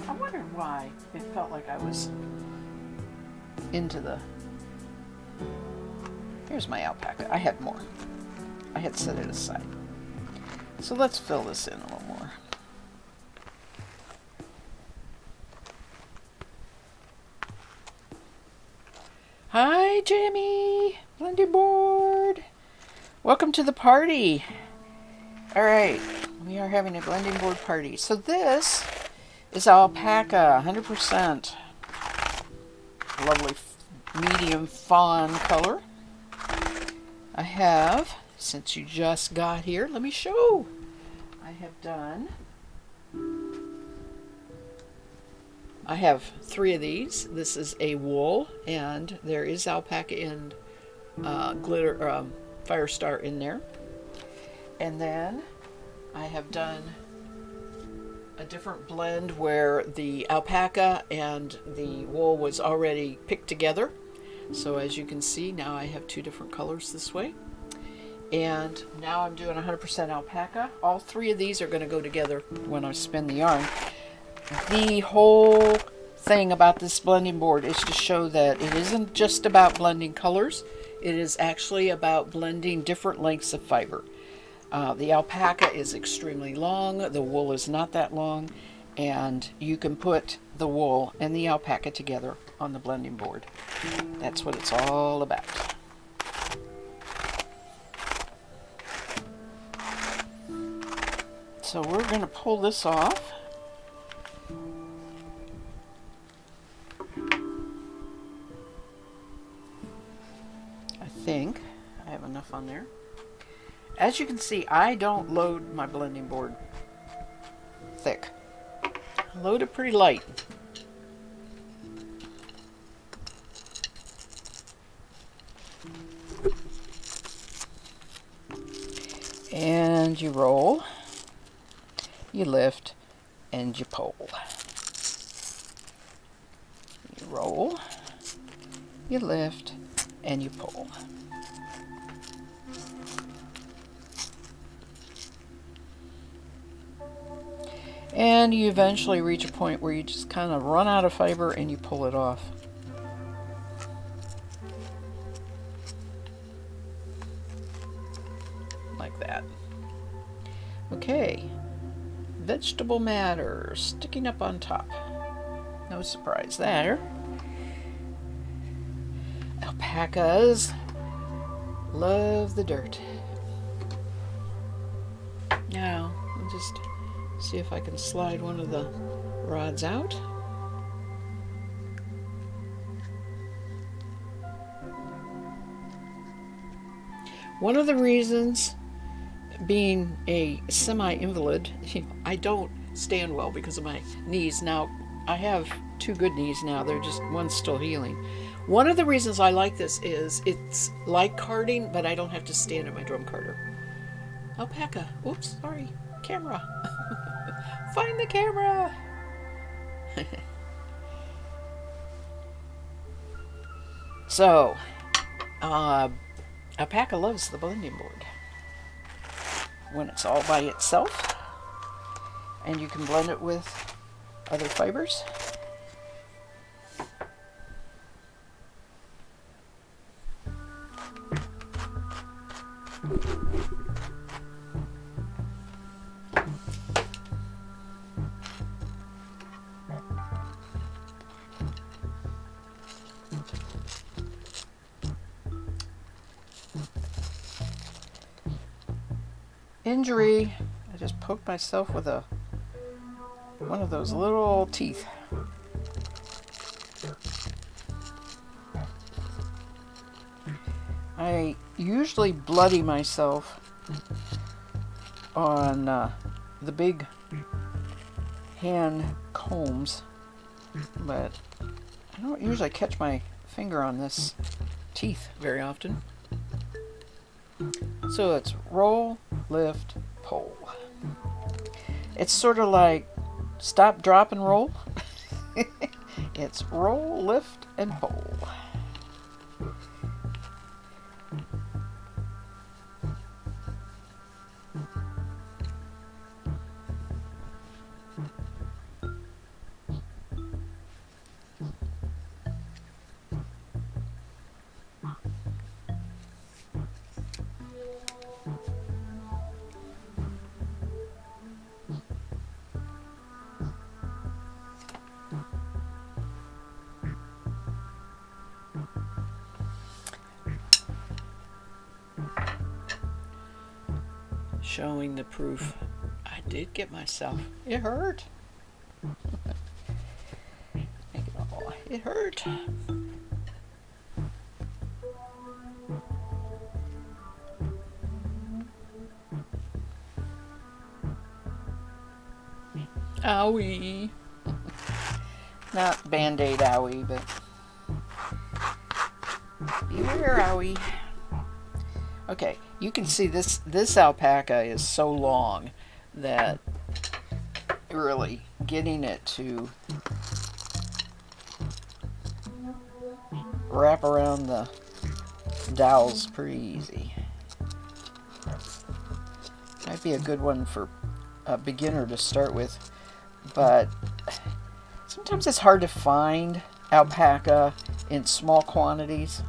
I wondered why it felt like I was into the, here's my alpaca. I had more. I had set it aside. So let's fill this in a little more. Hi, Jamie, blending board. Welcome to the party. All right, we are having a blending board party. So this is alpaca, 100%. Lovely medium fawn color. I have, since you just got here, let me show. I have 3 of these. This is a wool, and there is alpaca and glitter, Firestar in there. And then I have done a different blend where the alpaca and the wool was already picked together. So as you can see, now I have 2 different colors this way. And now I'm doing 100% alpaca. All 3 of these are going to go together when I spin the yarn. The whole thing about this blending board is to show that it isn't just about blending colors. It is actually about blending different lengths of fiber. The alpaca is extremely long, the wool is not that long, and you can put the wool and the alpaca together on the blending board. That's what it's all about. So we're going to pull this off. I think I have enough on there. As you can see, I don't load my blending board thick. I load it pretty light. And you roll, you lift, and you pull. You roll, you lift, and you pull. And you eventually reach a point where you just kind of run out of fiber and you pull it off. Like that. Okay. Vegetable matter sticking up on top. No surprise there. Alpacas love the dirt. Now, I'll just see if I can slide one of the rods out. One of the reasons, being a semi-invalid, I don't stand well because of my knees. Now, I have 2 good knees now. They're just, one's still healing. One of the reasons I like this is it's like carding, but I don't have to stand at my drum carder. Alpaca. Oops, sorry. Camera. Find the camera. So, alpaca loves the blending board when it's all by itself, and you can blend it with other fibers. Injury. I just poked myself with one of those little teeth. I usually bloody myself on the big hand combs, but I don't usually catch my finger on this teeth very often. So it's roll, lift, pull. It's sort of like stop, drop, and roll. It's roll, lift, and pull. showing the proof. I did get myself. It hurt. It hurt. Owie. Not Band-Aid owie, but beware owie. Okay, you can see this alpaca is so long that really getting it to wrap around the dowel's pretty easy. Might be a good one for a beginner to start with, but sometimes it's hard to find alpaca in small quantities.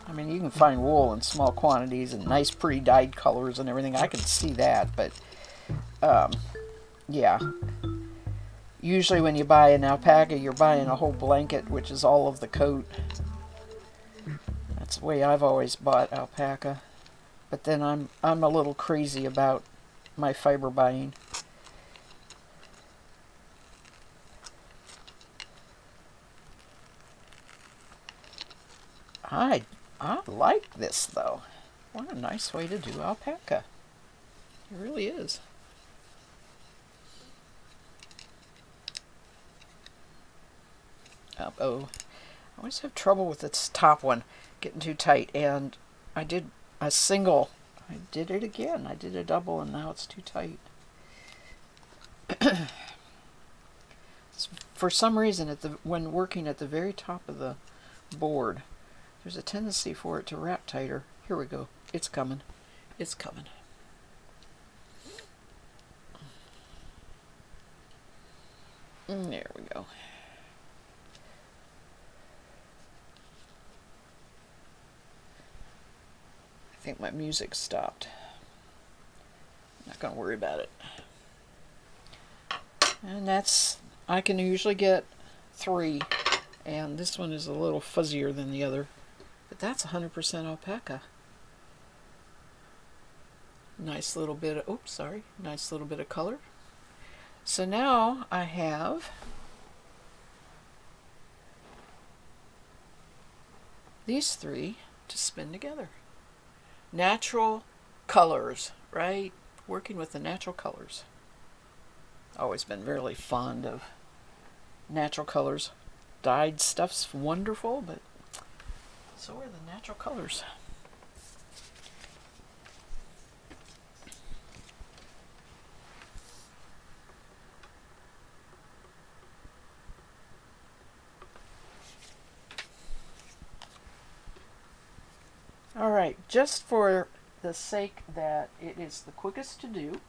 I mean, you can find wool in small quantities and nice pretty dyed colors and everything. I can see that, but yeah. Usually when you buy an alpaca, you're buying a whole blanket, which is all of the coat. That's the way I've always bought alpaca. But then I'm a little crazy about my fiber buying. I like this though. What a nice way to do alpaca. It really is. Uh-oh. I always have trouble with this top one getting too tight, and I did a single. I did it again. I did a double, and now it's too tight. For some reason, when working at the very top of the board, there's a tendency for it to wrap tighter. Here we go. It's coming. It's coming. There we go. I think my music stopped. I'm not going to worry about it. And I can usually get 3, and this one is a little fuzzier than the other. But that's 100% alpaca. Nice little bit of, nice little bit of color. So now I have these 3 to spin together. Natural colors, right? Working with the natural colors. Always been really fond of natural colors. Dyed stuff's wonderful, but so are the natural colors. All right, just for the sake that it is the quickest to do,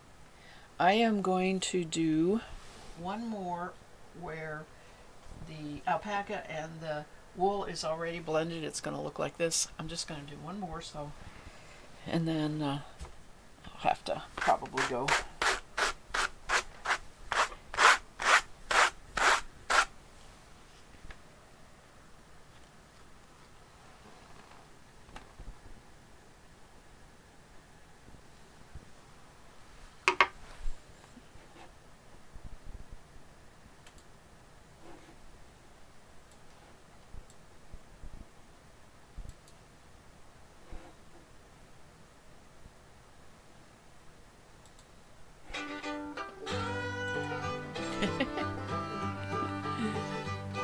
I am going to do one more where the alpaca and the wool is already blended. It's going to look like this. I'm just going to do one more, and then I'll have to probably go.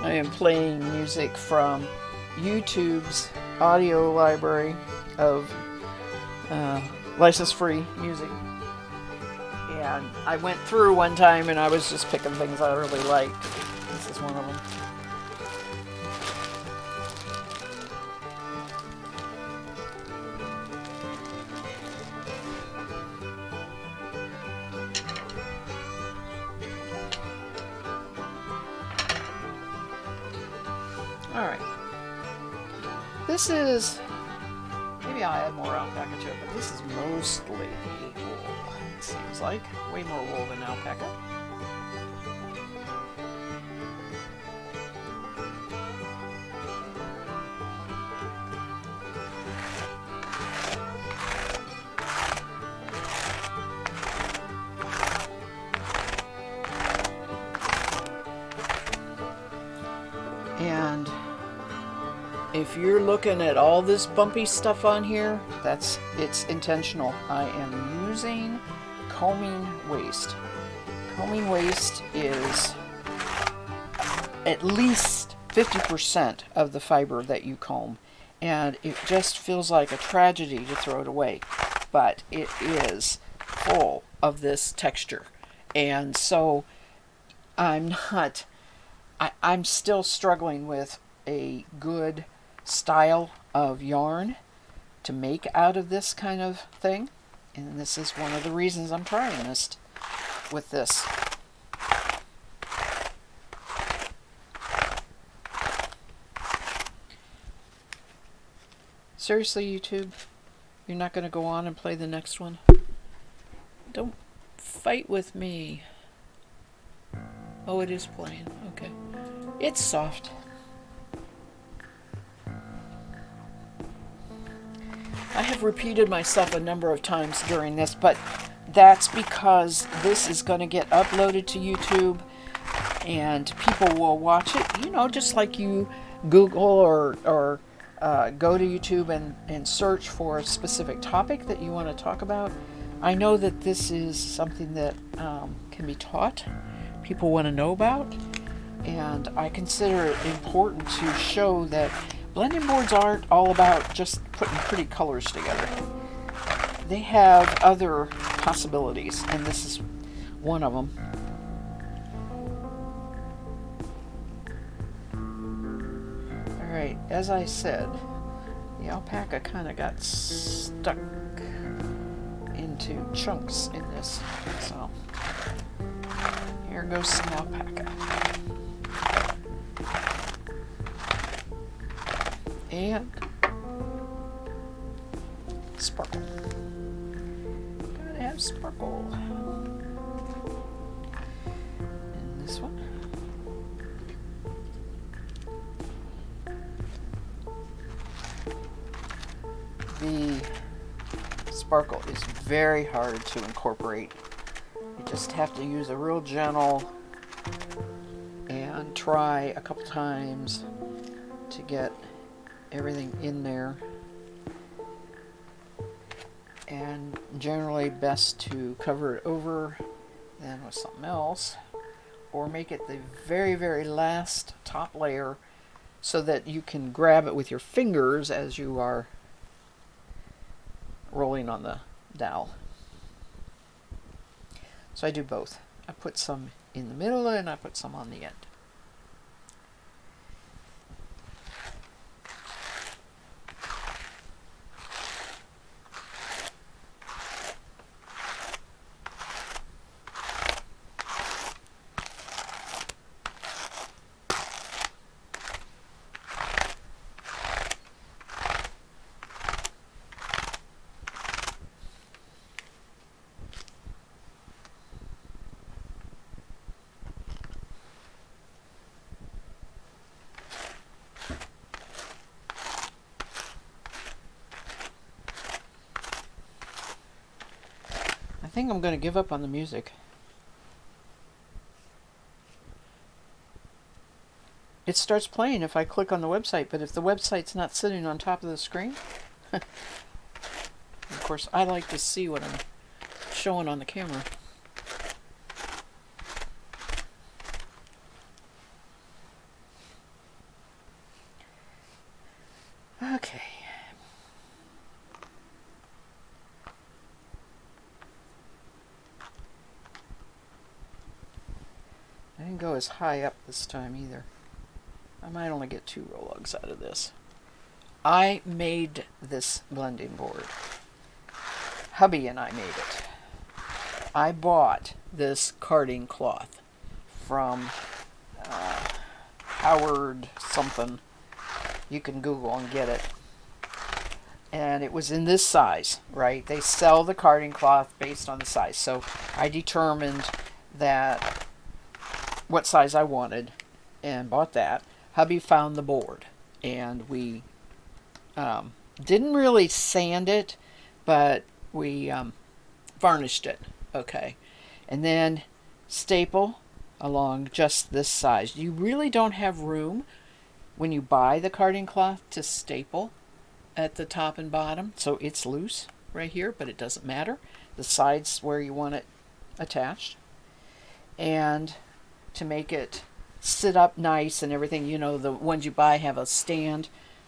I am playing music from YouTube's audio library of license-free music. And I went through one time and I was just picking things I really liked. This is one of them. Alright. This is, maybe I'll add more alpaca to it, but this is mostly wool. It seems like way more wool than alpaca. if you're looking at all this bumpy stuff on here, it's intentional. I am using combing waste. Combing waste is at least 50% of the fiber that you comb, and it just feels like a tragedy to throw it away, but it is full of this texture. And so I'm still struggling with a good style of yarn to make out of this kind of thing, and this is one of the reasons I'm trying this with this. Seriously, YouTube? You're not going to go on and play the next one? Don't fight with me. Oh, it is playing. Okay. It's soft. I have repeated myself a number of times during this, but that's because this is going to get uploaded to YouTube and people will watch it, just like you Google or go to YouTube and search for a specific topic that you want to talk about. I know that this is something that can be taught, people want to know about, and I consider it important to show that blending boards aren't all about just putting pretty colors together. They have other possibilities, and this is one of them. Alright, as I said, the alpaca kind of got stuck into chunks in this, so here goes some alpaca. And sparkle. Gotta have sparkle. And this one. The sparkle is very hard to incorporate. You just have to use a real gentle and try a couple times to get everything in there, and generally best to cover it over then with something else, or make it the very, very last top layer so that you can grab it with your fingers as you are rolling on the dowel. So I do both. I put some in the middle and I put some on the end. I think I'm going to give up on the music. It starts playing if I click on the website, but if the website's not sitting on top of the screen, of course I like to see what I'm showing on the camera. Okay. I didn't go as high up this time either. I might only get 2 row lugs out of this. I made this blending board. Hubby and I made it. I bought this carding cloth from Howard something. You can Google and get it. And it was in this size, right? They sell the carding cloth based on the size. So I determined that what size I wanted and bought that. Hubby found the board, and we didn't really sand it, but we varnished it, okay, and then staple along just this size. You really don't have room when you buy the carding cloth to staple at the top and bottom, so it's loose right here, but it doesn't matter. The sides where you want it attached. And to make it sit up nice and everything, you know, the ones you buy have a stand.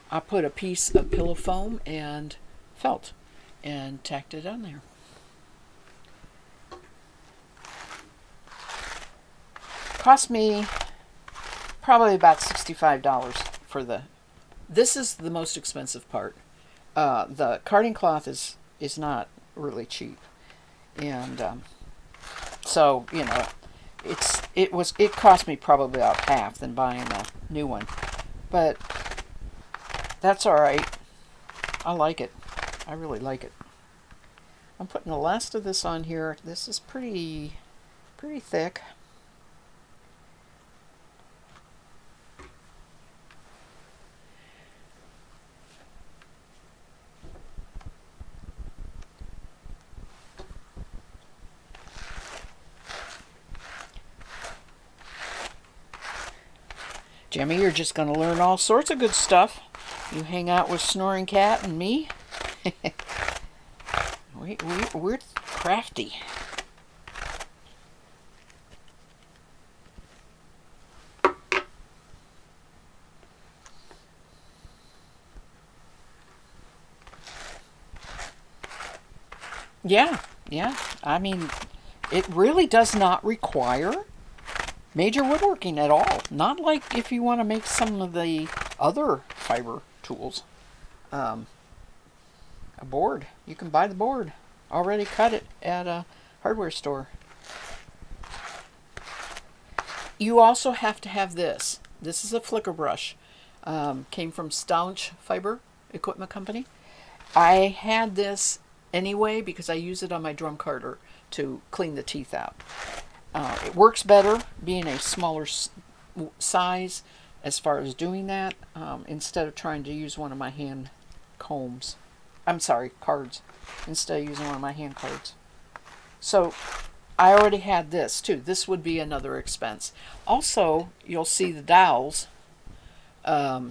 I put a piece of pillow foam and felt and tacked it on there. Cost me probably about $65 for the. This is the most expensive part. The carding cloth is not really cheap, and so you know, it cost me probably about half than buying a new one, but that's all right. I like it. I really like it. I'm putting the last of this on here. This is pretty thick. Jimmy, you're just going to learn all sorts of good stuff. You hang out with Snoring Cat and me. We're crafty. Yeah. I mean, it really does not require major woodworking at all. Not like if you want to make some of the other fiber tools. A board. You can buy the board. Already cut it at a hardware store. You also have to have this. This is a flicker brush. Came from Staunch Fiber Equipment Company. I had this anyway because I use it on my drum carder to clean the teeth out. It works better being a smaller size as far as doing that, instead of trying to use one of my hand combs. I'm sorry, cards. Instead of using one of my hand cards. So I already had this too. This would be another expense. Also, you'll see the dowels. I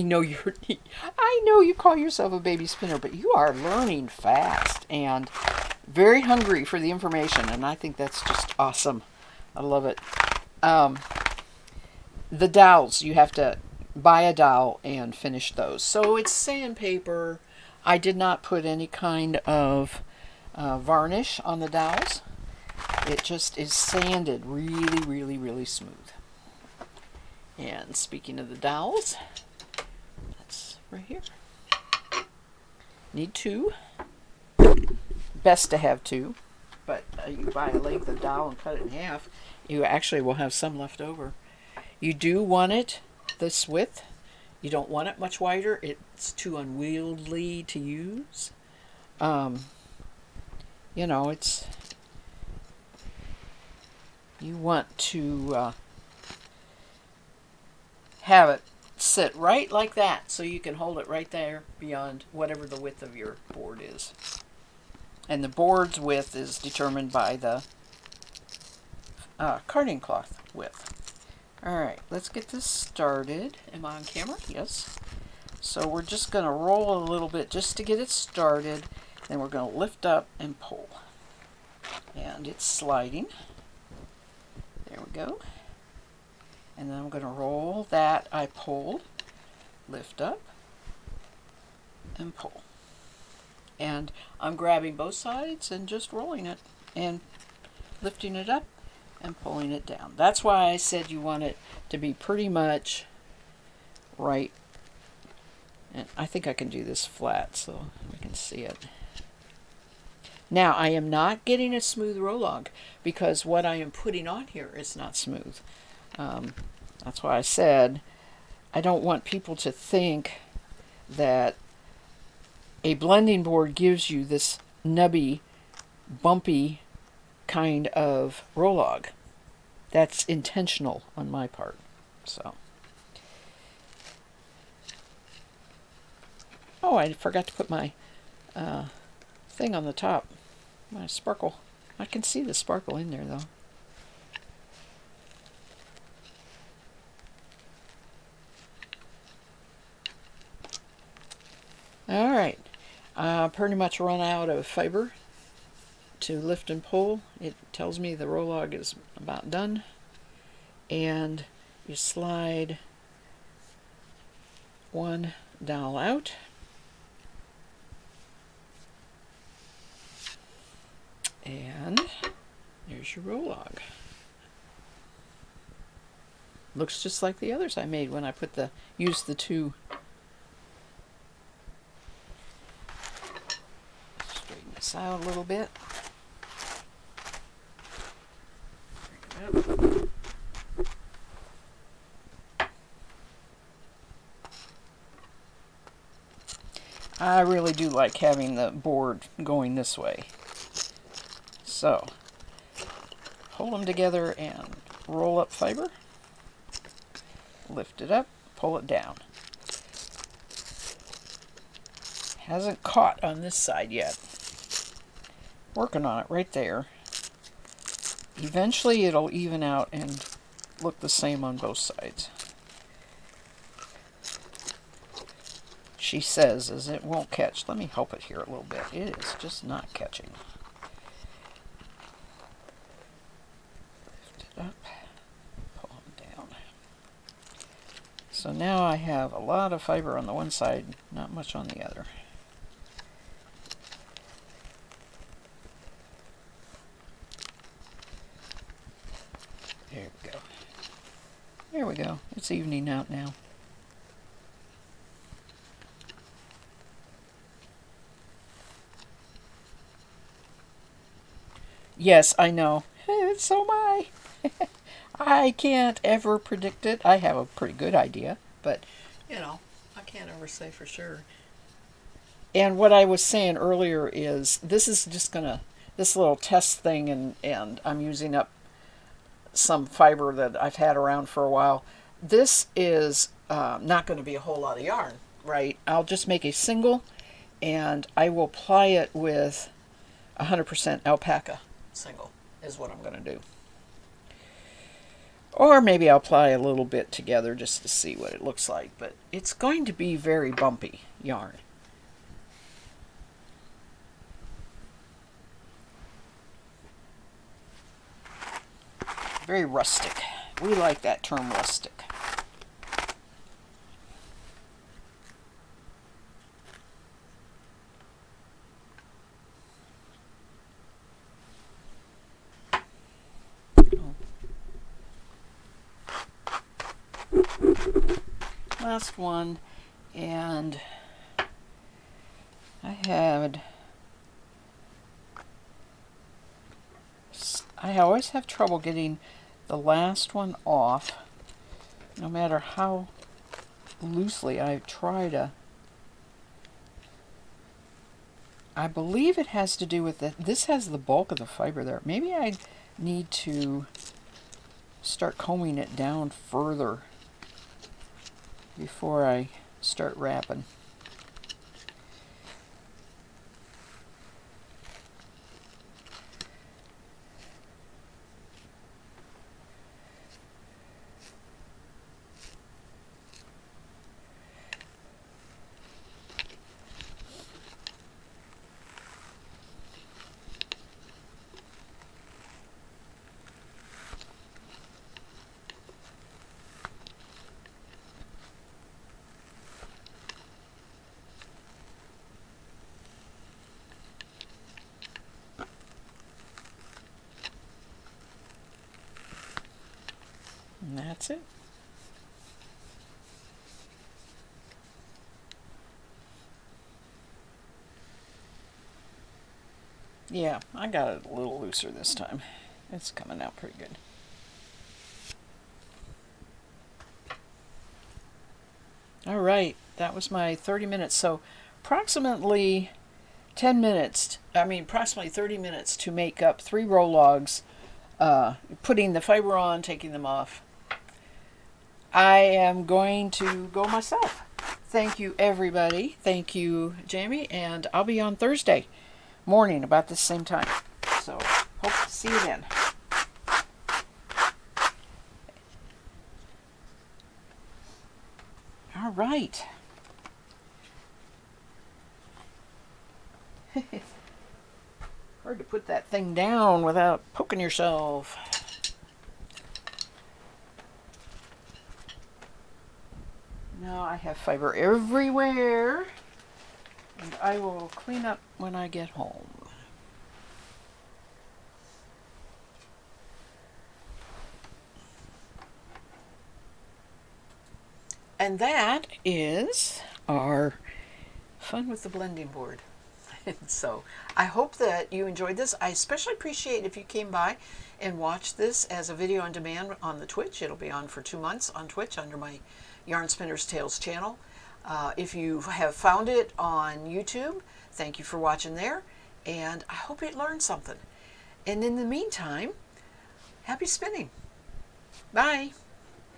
know you call yourself a baby spinner, but you are learning fast and very hungry for the information, and I think that's just awesome. I love it. The dowels, you have to buy a dowel and finish those. So it's sandpaper. I did not put any kind of varnish on the dowels. It just is sanded really, really, really smooth. And speaking of the dowels, that's right here. Need two. Best to have two, but you buy a length of dowel and cut it in half. You actually will have some left over. You do want it this width. You don't want it much wider. It's too unwieldy to use. You know, you want to have it sit right like that so you can hold it right there beyond whatever the width of your board is. And the board's width is determined by the carding cloth width. Alright, let's get this started. Am I on camera? Yes. So we're just going to roll a little bit just to get it started. Then we're going to lift up and pull. And it's sliding. There we go. And then I'm going to roll that I pulled, lift up, and pull. And I'm grabbing both sides and just rolling it and lifting it up and pulling it down. That's why I said you want it to be pretty much right. And I think I can do this flat so we can see it. Now I am not getting a smooth roll log because what I am putting on here is not smooth. That's why I said I don't want people to think that a blending board gives you this nubby, bumpy kind of roll log. That's intentional on my part. So, oh, I forgot to put my thing on the top, my sparkle. I can see the sparkle in there though. All right, pretty much run out of fiber to lift and pull. It tells me the roll log is about done, and you slide one dowel out, and there's your roll log. Looks just like the others I made when I used the two. Straighten this out a little bit. Bring it up. I really do like having the board going this way. So, hold them together and roll up fiber. Lift it up, pull it down. Hasn't caught on this side yet. Working on it right there. Eventually it'll even out and look the same on both sides. She says as it won't catch. Let me help it here a little bit. It is just not catching. Lift it up, pull them down. So now I have a lot of fiber on the one side, not much on the other. There we go. There we go. It's evening out now. Yes, I know. So am I. I can't ever predict it. I have a pretty good idea, but, you know, I can't ever say for sure. And what I was saying earlier is this is just this little test thing, and I'm using up some fiber that I've had around for a while. This is not going to be a whole lot of yarn, right? I'll just make a single, and I will ply it with 100% alpaca single is what I'm going to do. Or maybe I'll ply a little bit together just to see what it looks like, but it's going to be very bumpy yarn. Very rustic. We like that term, rustic. Last one, and I always have trouble getting the last one off, no matter how loosely I try to. I believe it has to do with this has the bulk of the fiber there. Maybe I need to start combing it down further before I start wrapping. And that's it. Yeah, I got it a little looser this time. It's coming out pretty good. All right, that was my 30 minutes. So approximately 10 minutes, approximately 30 minutes to make up 3 roll logs, putting the fiber on, taking them off. I am going to go myself. Thank you, everybody. Thank you, Jamie, and I'll be on Thursday morning about the same time. So hope to see you then. All right. Hard to put that thing down without poking yourself. Now I have fiber everywhere, and I will clean up when I get home. And that is our fun with the blending board. So I hope that you enjoyed this. I especially appreciate if you came by and watched this as a video on demand on the Twitch. It'll be on for 2 months on Twitch under my Yarn Spinner's Tales channel. If you have found it on YouTube, thank you for watching there, and I hope you learned something. And in the meantime, happy spinning. Bye.